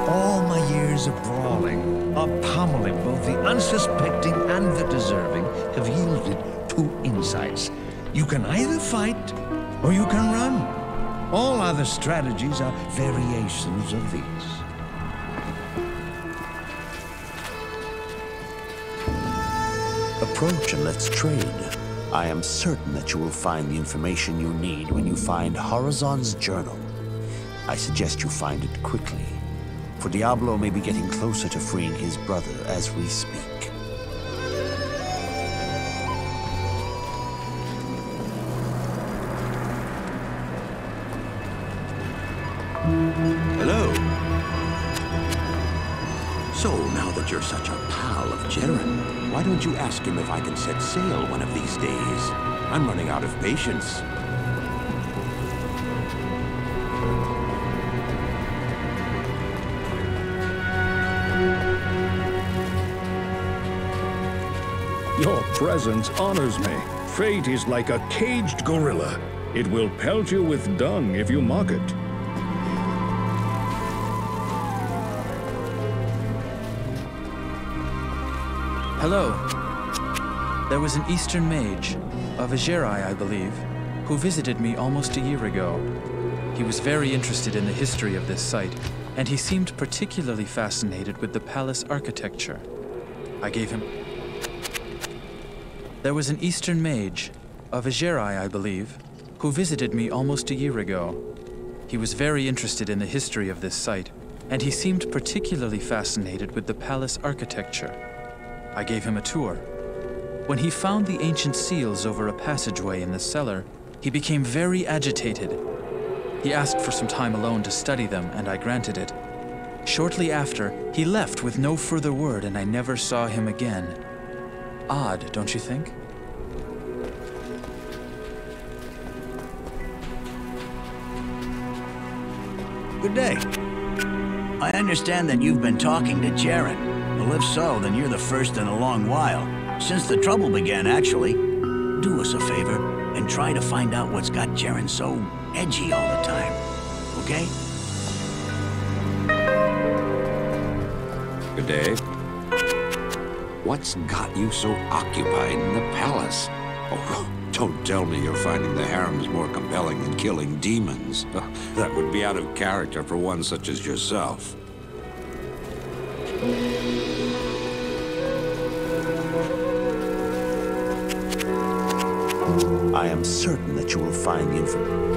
H: All my years of brawling, of pummeling both the unsuspecting and the deserving, have yielded two insights. You can either fight, or you can run. All other strategies are variations of these.
G: Approach and let's trade. I am certain that you will find the information you need when you find Horizon's journal. I suggest you find it quickly, for Diablo may be getting closer to freeing his brother as we speak.
L: Hello. So, now that you're such a pal of Jaren, why don't you ask him if I can set sail one of these days? I'm running out of patience.
B: Your presence honors me. Fate is like a caged gorilla. It will pelt you with dung if you mock it.
K: Hello. There was an Eastern mage, of Agerai, I believe, who visited me almost a year ago. He was very interested in the history of this site, and he seemed particularly fascinated with the palace architecture. I gave him... There was an Eastern mage, of Agerai, I believe, who visited me almost a year ago. He was very interested in the history of this site, and he seemed particularly fascinated with the palace architecture. I gave him a tour. When he found the ancient seals over a passageway in the cellar, he became very agitated. He asked for some time alone to study them, and I granted it. Shortly after, he left with no further word, and I never saw him again. Odd, don't you think?
I: Good day. I understand that you've been talking to Jaren. Well, if so, then you're the first in a long while. Since the trouble began, actually. Do us a favor and try to find out what's got Jaren so edgy all the time. Okay?
L: Good day. What's got you so occupied in the palace? Oh, don't tell me you're finding the harems more compelling than killing demons. That would be out of character for one such as yourself.
G: I am certain that you will find the information.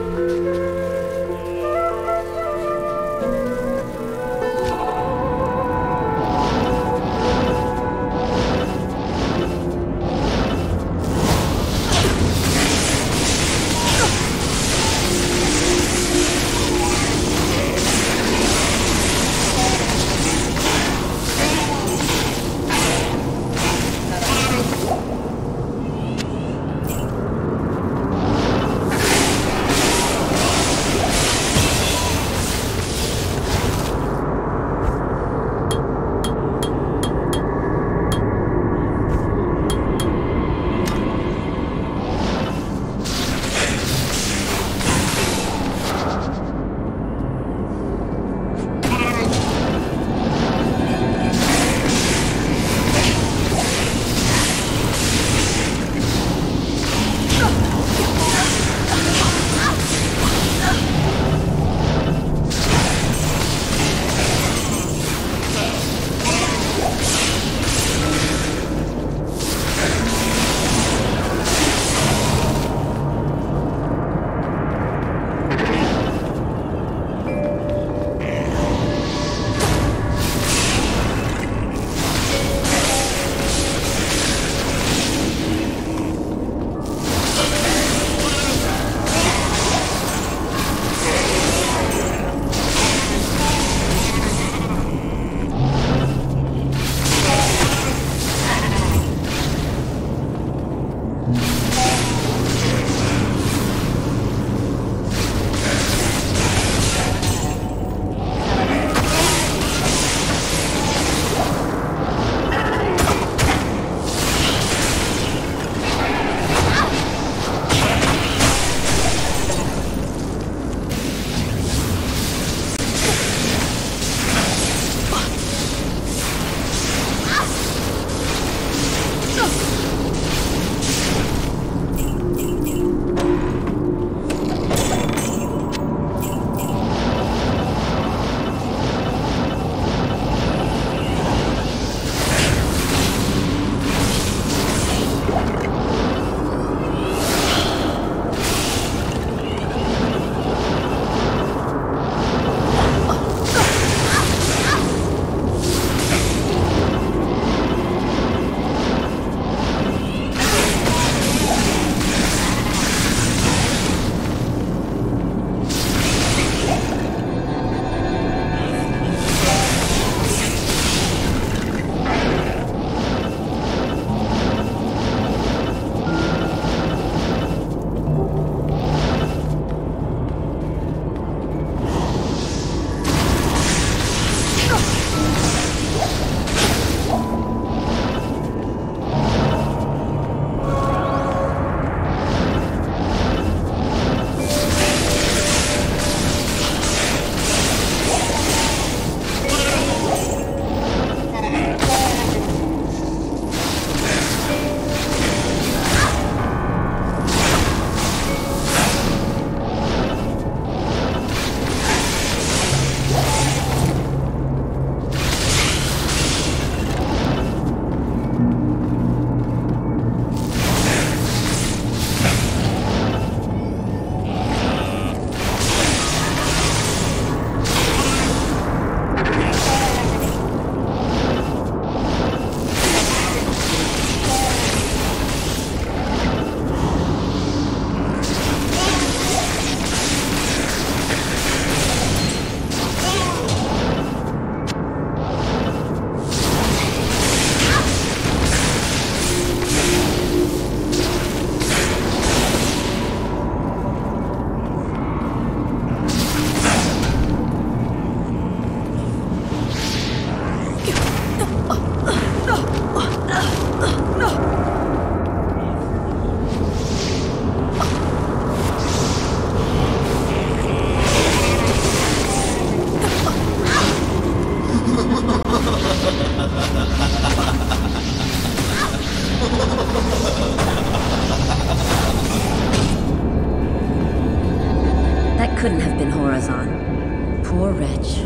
J: couldn't have been Horizon. Poor wretch.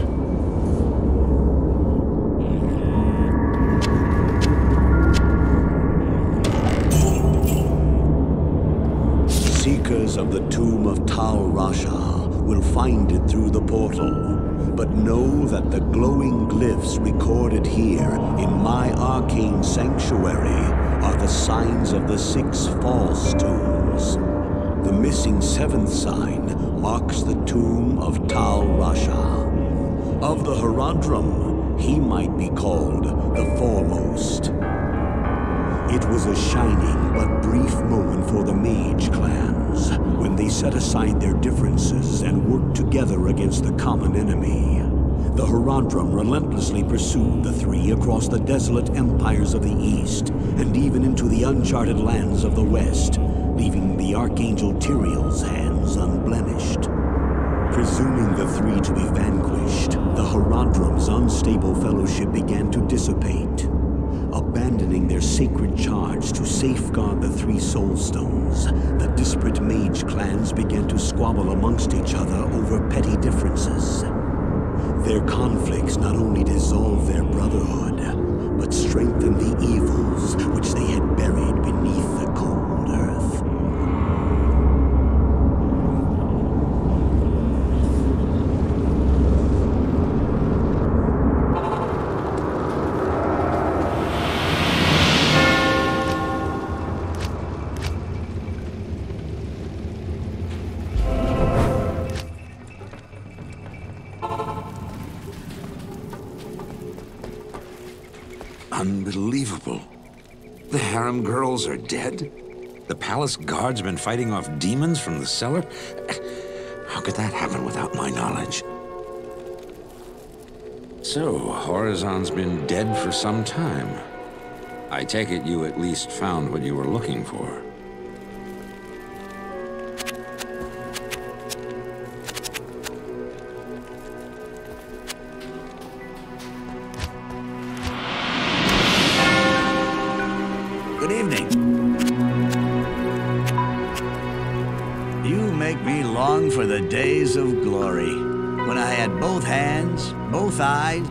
M: Seekers of the tomb of Tal Rasha will find it through the portal, but know that the glowing glyphs recorded here in my arcane sanctuary are the signs of the 6 false tombs. The missing 7th sign marks the tomb of Tal Rasha. Of the Herodrum, he might be called the Foremost. It was a shining but brief moment for the mage clans when they set aside their differences and worked together against the common enemy. The Herodrum relentlessly pursued the 3 across the desolate empires of the East and even into the uncharted lands of the West, leaving the Archangel Tyrael's hands unblemished. Presuming the 3 to be vanquished, the Herodrum's unstable fellowship began to dissipate, abandoning their sacred charge to safeguard the 3 soul stones. The disparate mage clans began to squabble amongst each other over petty differences. Their conflicts not only dissolved their brotherhood, but strengthened the evils which they had buried beneath the cold earth.
L: Unbelievable. The harem girls are dead? The palace guards been fighting off demons from the cellar? How could that happen without my knowledge? So, Horizon's been dead for some time. I take it you at least found what you were looking for.
I: Good evening. You make me long for the days of glory, when I had both hands, both eyes.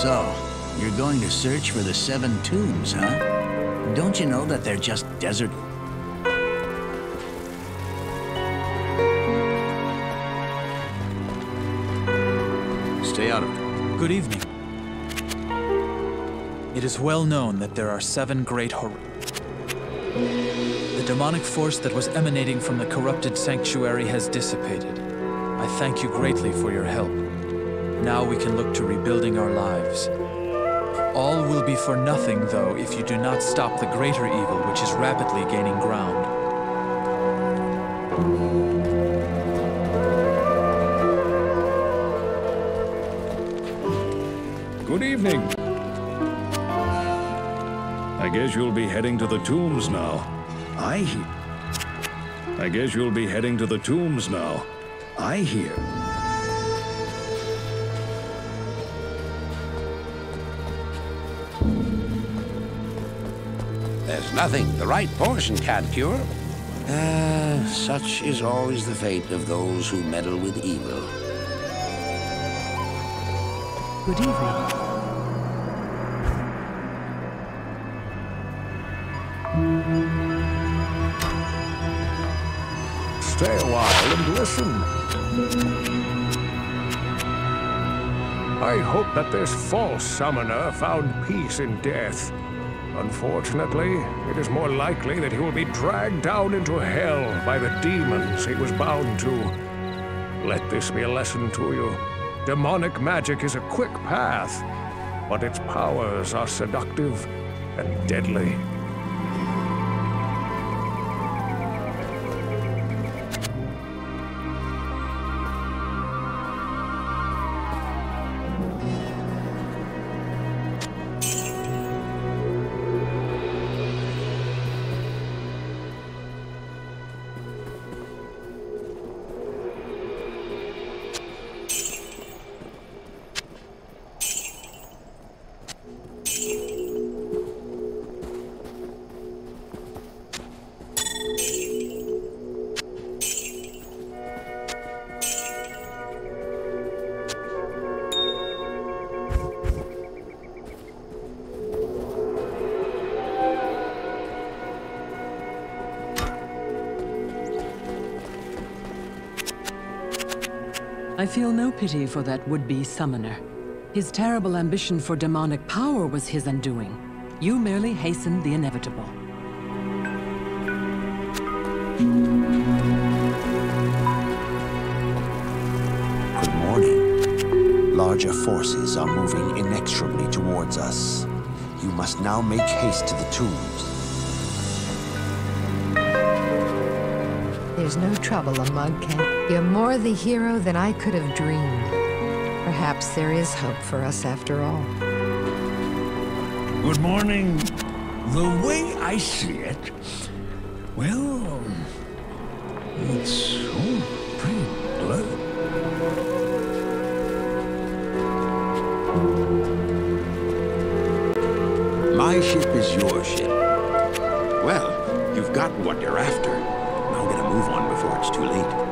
I: So, you're going to search for the 7 tombs, huh? Don't you know that they're just desert?
K: Stay out of it. Good evening. It is well known that there are 7 great The demonic force that was emanating from the corrupted sanctuary has dissipated. I thank you greatly for your help. Now we can look to rebuilding our lives. All will be for nothing, though, if you do not stop the greater evil which is rapidly gaining ground.
B: Good evening. I guess you'll be heading to the tombs now. I guess you'll be heading to the tombs now. I hear.
D: There's nothing the right portion can't cure. Such is always the fate of those who meddle with evil.
E: Good evening.
C: Stay a while and listen. I hope that this false summoner found peace in death. Unfortunately, it is more likely that he will be dragged down into hell by the demons he was bound to. Let this be a lesson to you. Demonic magic is a quick path, but its powers are seductive and deadly.
E: I feel no pity for that would-be summoner. His terrible ambition for demonic power was his undoing. You merely hastened the inevitable.
G: Good morning. Larger forces are moving inexorably towards us. You must now make haste to the tombs.
A: There's no trouble among Kent. You're more the hero than I could have dreamed. Perhaps there is hope for us after all.
H: Good morning. The way I see it, well, it's all pretty blurred.
L: My ship is your ship. Well, you've got what you're after. Now get a move on before it's too late.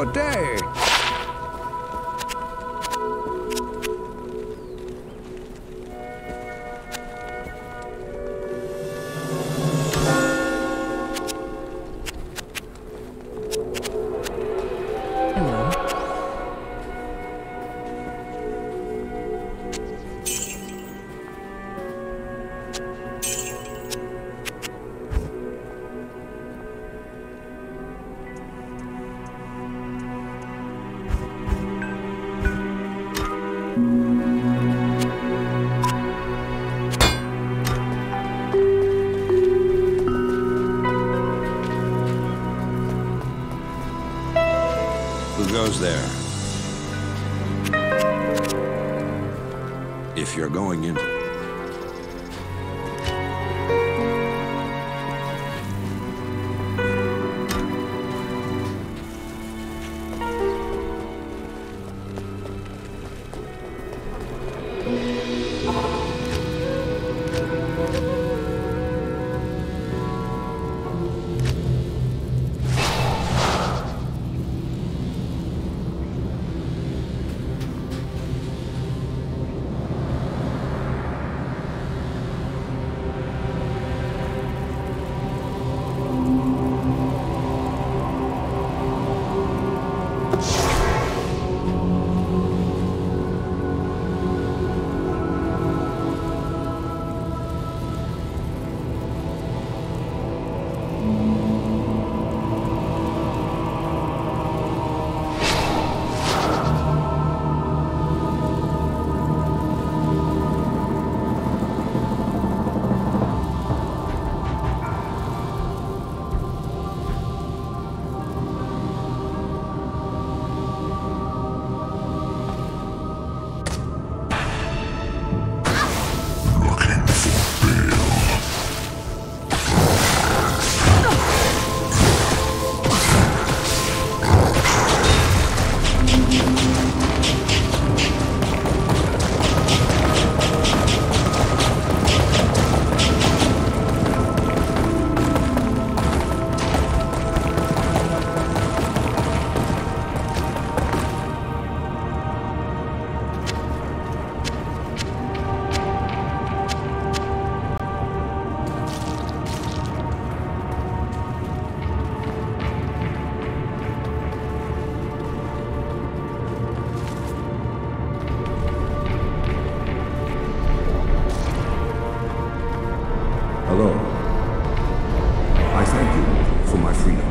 C: Good day.
L: Who goes there? If you're going in...
N: Hello. I thank you for my freedom,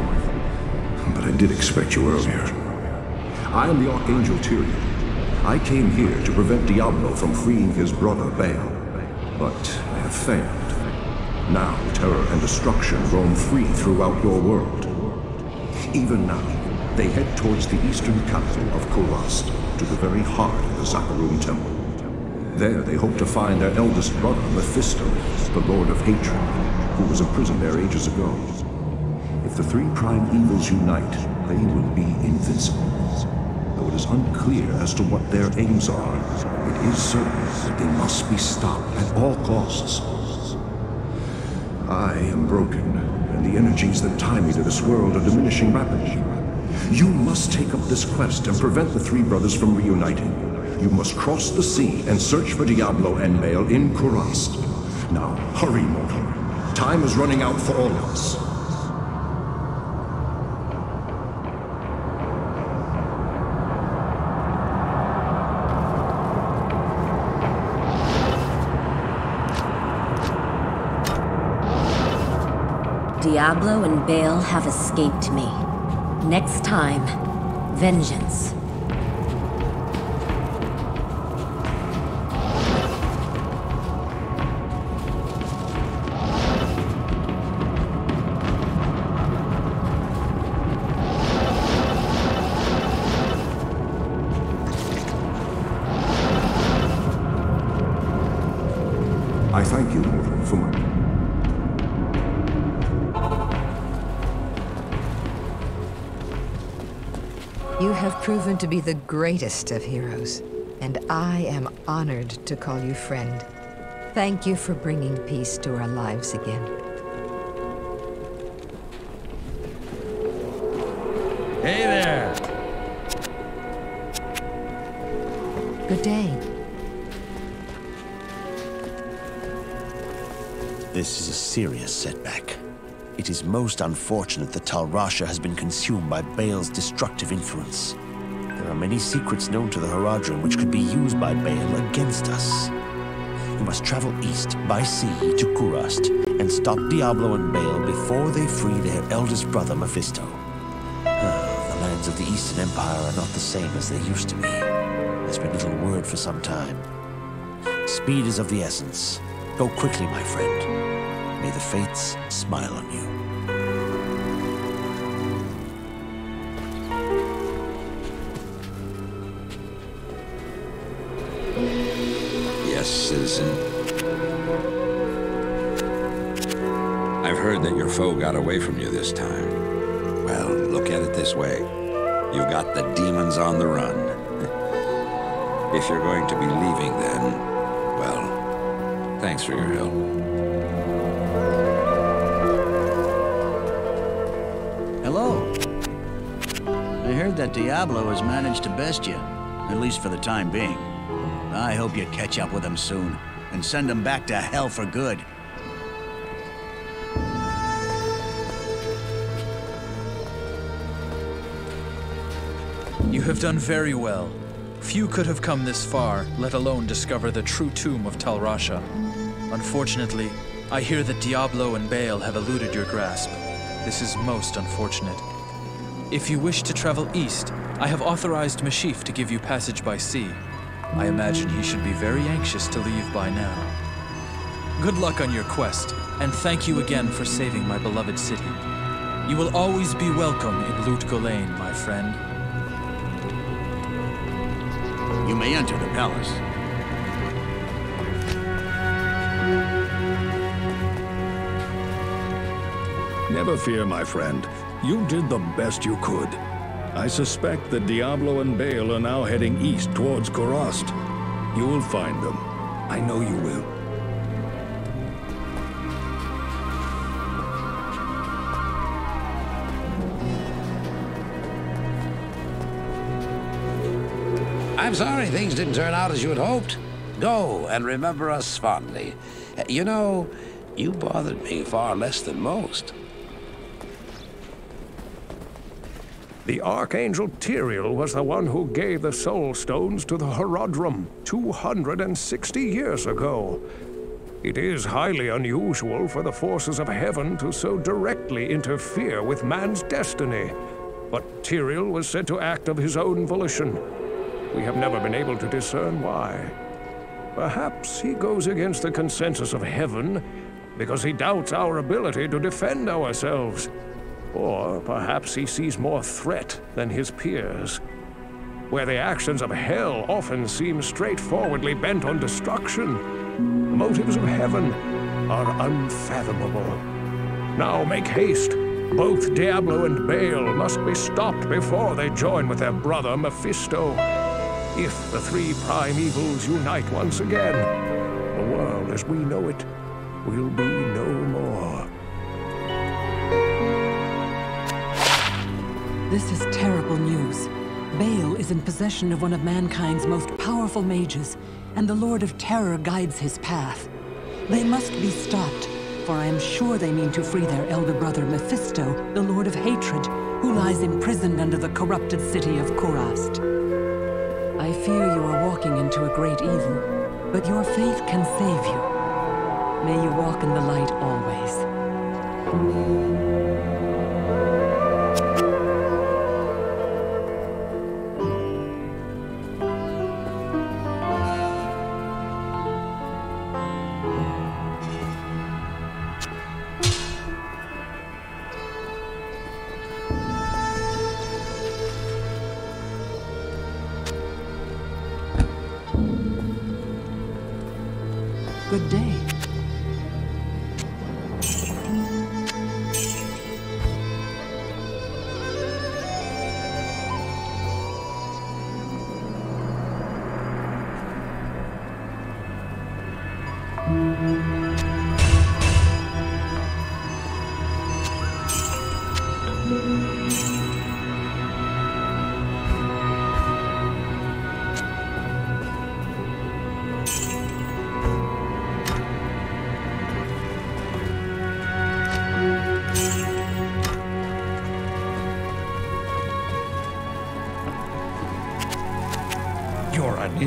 N: but I did expect you earlier. I am the Archangel Tyrion. I came here to prevent Diablo from freeing his brother Baal, but I have failed. Now terror and destruction roam free throughout your world. Even now, they head towards the eastern capital of Kurast, to the very heart of the Zakarum Temple. There they hope to find their eldest brother, Mephisto, the Lord of Hatred, who was imprisoned there ages ago. If the three prime evils unite, they will be invincible. Though it is unclear as to what their aims are, it is certain that they must be stopped at all costs. I am broken, and the energies that tie me to this world are diminishing rapidly. You must take up this quest and prevent the three brothers from reuniting. You must cross the sea and search for Diablo and Baal in Kurast. Now, hurry, mortal. Time is running out for all of us.
J: Diablo and Baal have escaped me. Next time, vengeance.
N: I thank you, mortal, for my...
A: You have proven to be the greatest of heroes, and I am honored to call you friend. Thank you for bringing peace to our lives again.
H: Hey there!
A: Good day.
G: This is a serious setback. It is most unfortunate that Tal Rasha has been consumed by Baal's destructive influence. There are many secrets known to the Haradrim which could be used by Baal against us. You must travel east by sea to Kurast and stop Diablo and Baal before they free their eldest brother Mephisto. The lands of the Eastern Empire are not the same as they used to be. There's been little word for some time. Speed is of the essence. Go quickly, my friend. May the fates smile on you.
L: Yes, citizen. I've heard that your foe got away from you this time. Well, look at it this way. You've got the demons on the run. If you're going to be leaving then, well, thanks for your help.
I: Hello. I heard that Diablo has managed to best you, at least for the time being. I hope you catch up with him soon, and send him back to hell for good.
K: You have done very well. Few could have come this far, let alone discover the true tomb of Tal Rasha. Unfortunately, I hear that Diablo and Baal have eluded your grasp. This is most unfortunate. If you wish to travel east, I have authorized Mashif to give you passage by sea. I imagine he should be very anxious to leave by now. Good luck on your quest, and thank you again for saving my beloved city. You will always be welcome in Lut Gholein, my friend.
I: You may enter the palace.
B: Never fear, my friend. You did the best you could. I suspect that Diablo and Baal are now heading east towards Kurast. You will find them. I know you will.
D: I'm sorry things didn't turn out as you had hoped. Go and remember us fondly. You know, you bothered me far less than most.
C: The Archangel Tyrael was the one who gave the Soul Stones to the Haradrim 260 years ago. It is highly unusual for the forces of heaven to so directly interfere with man's destiny. But Tyrael was said to act of his own volition. We have never been able to discern why. Perhaps he goes against the consensus of heaven because he doubts our ability to defend ourselves. Or perhaps he sees more threat than his peers. Where the actions of hell often seem straightforwardly bent on destruction, the motives of heaven are unfathomable. Now make haste. Both Diablo and Baal must be stopped before they join with their brother Mephisto. If the three prime evils unite once again, the world as we know it will be no more.
E: This is terrible news. Baal is in possession of one of mankind's most powerful mages, and the Lord of Terror guides his path. They must be stopped, for I am sure they mean to free their elder brother Mephisto, the Lord of Hatred, who lies imprisoned under the corrupted city of Kurast. I fear you are walking into a great evil, but your faith can save you. May you walk in the light always. Good day.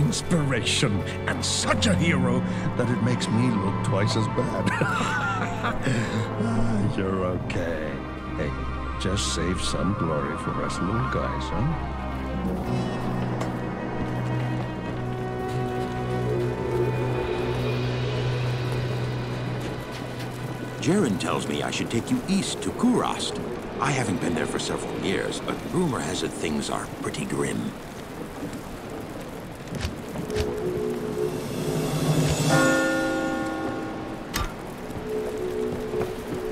H: inspiration and such a hero that it makes me look twice as bad. You're okay. Hey, just save some glory for us little guys, huh?
L: Jaren tells me I should take you east to Kurast. I haven't been there for several years, but rumor has it things are pretty grim.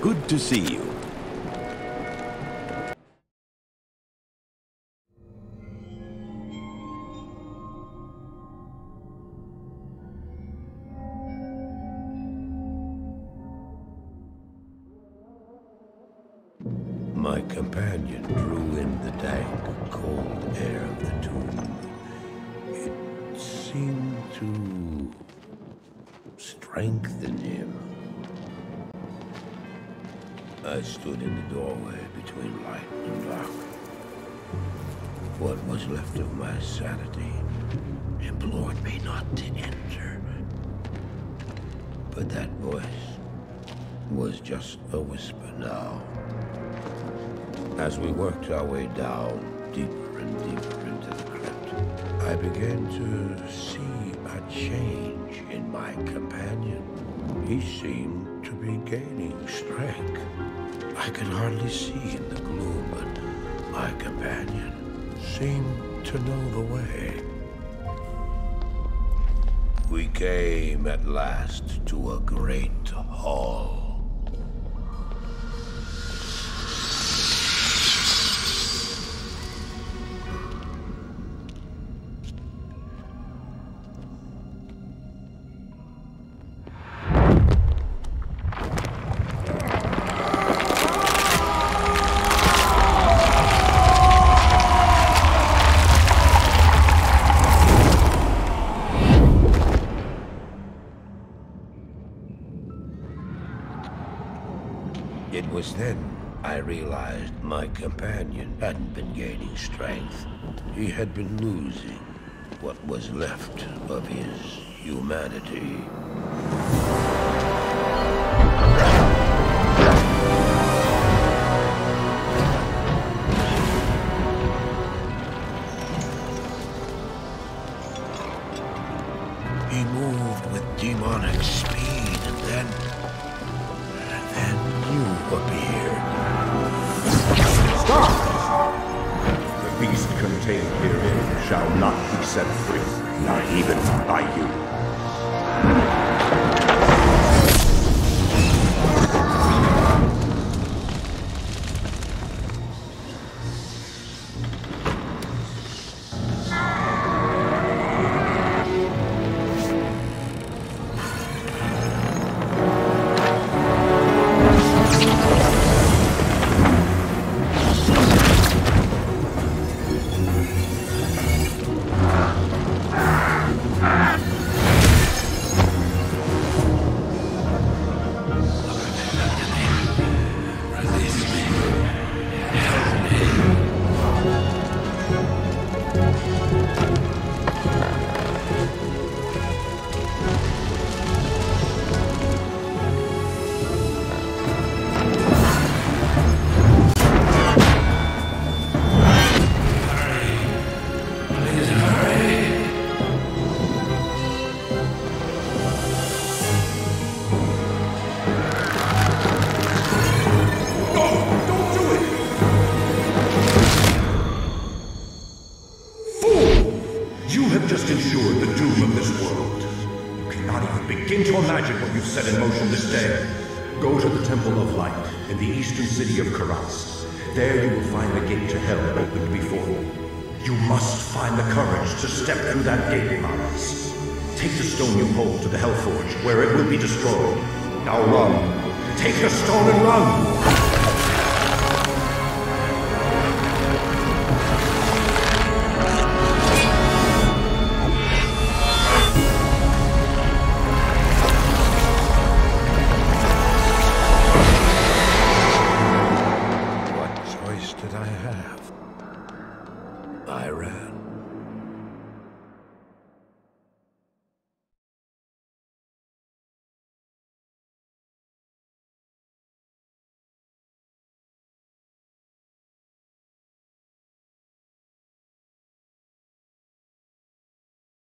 L: Good to see you.
D: My companion drew in the dank, cold air of the tomb. It seemed to strengthen him. I stood in the doorway between light and dark. What was left of my sanity implored me not to enter. But that voice was just a whisper now. As we worked our way down, deeper and deeper into the crypt, I began to see a change in my companion. He seemed to be gaining strength. I could hardly see in the gloom, but my companion seemed to know the way. We came at last to a great hall. It was then I realized my companion hadn't been gaining strength. He had been losing what was left of his humanity. He moved with demonic speed, and then you appeared.
N: Stop! The beast contained herein shall not be set free, not even by you. Set in motion this day. Go to the Temple of Light in the eastern city of Kurast. There you will find the gate to hell opened before you. You must find the courage to step through that gate, Mars. Take the stone you hold to the Hellforge, where it will be destroyed. Now run. Take the stone and run!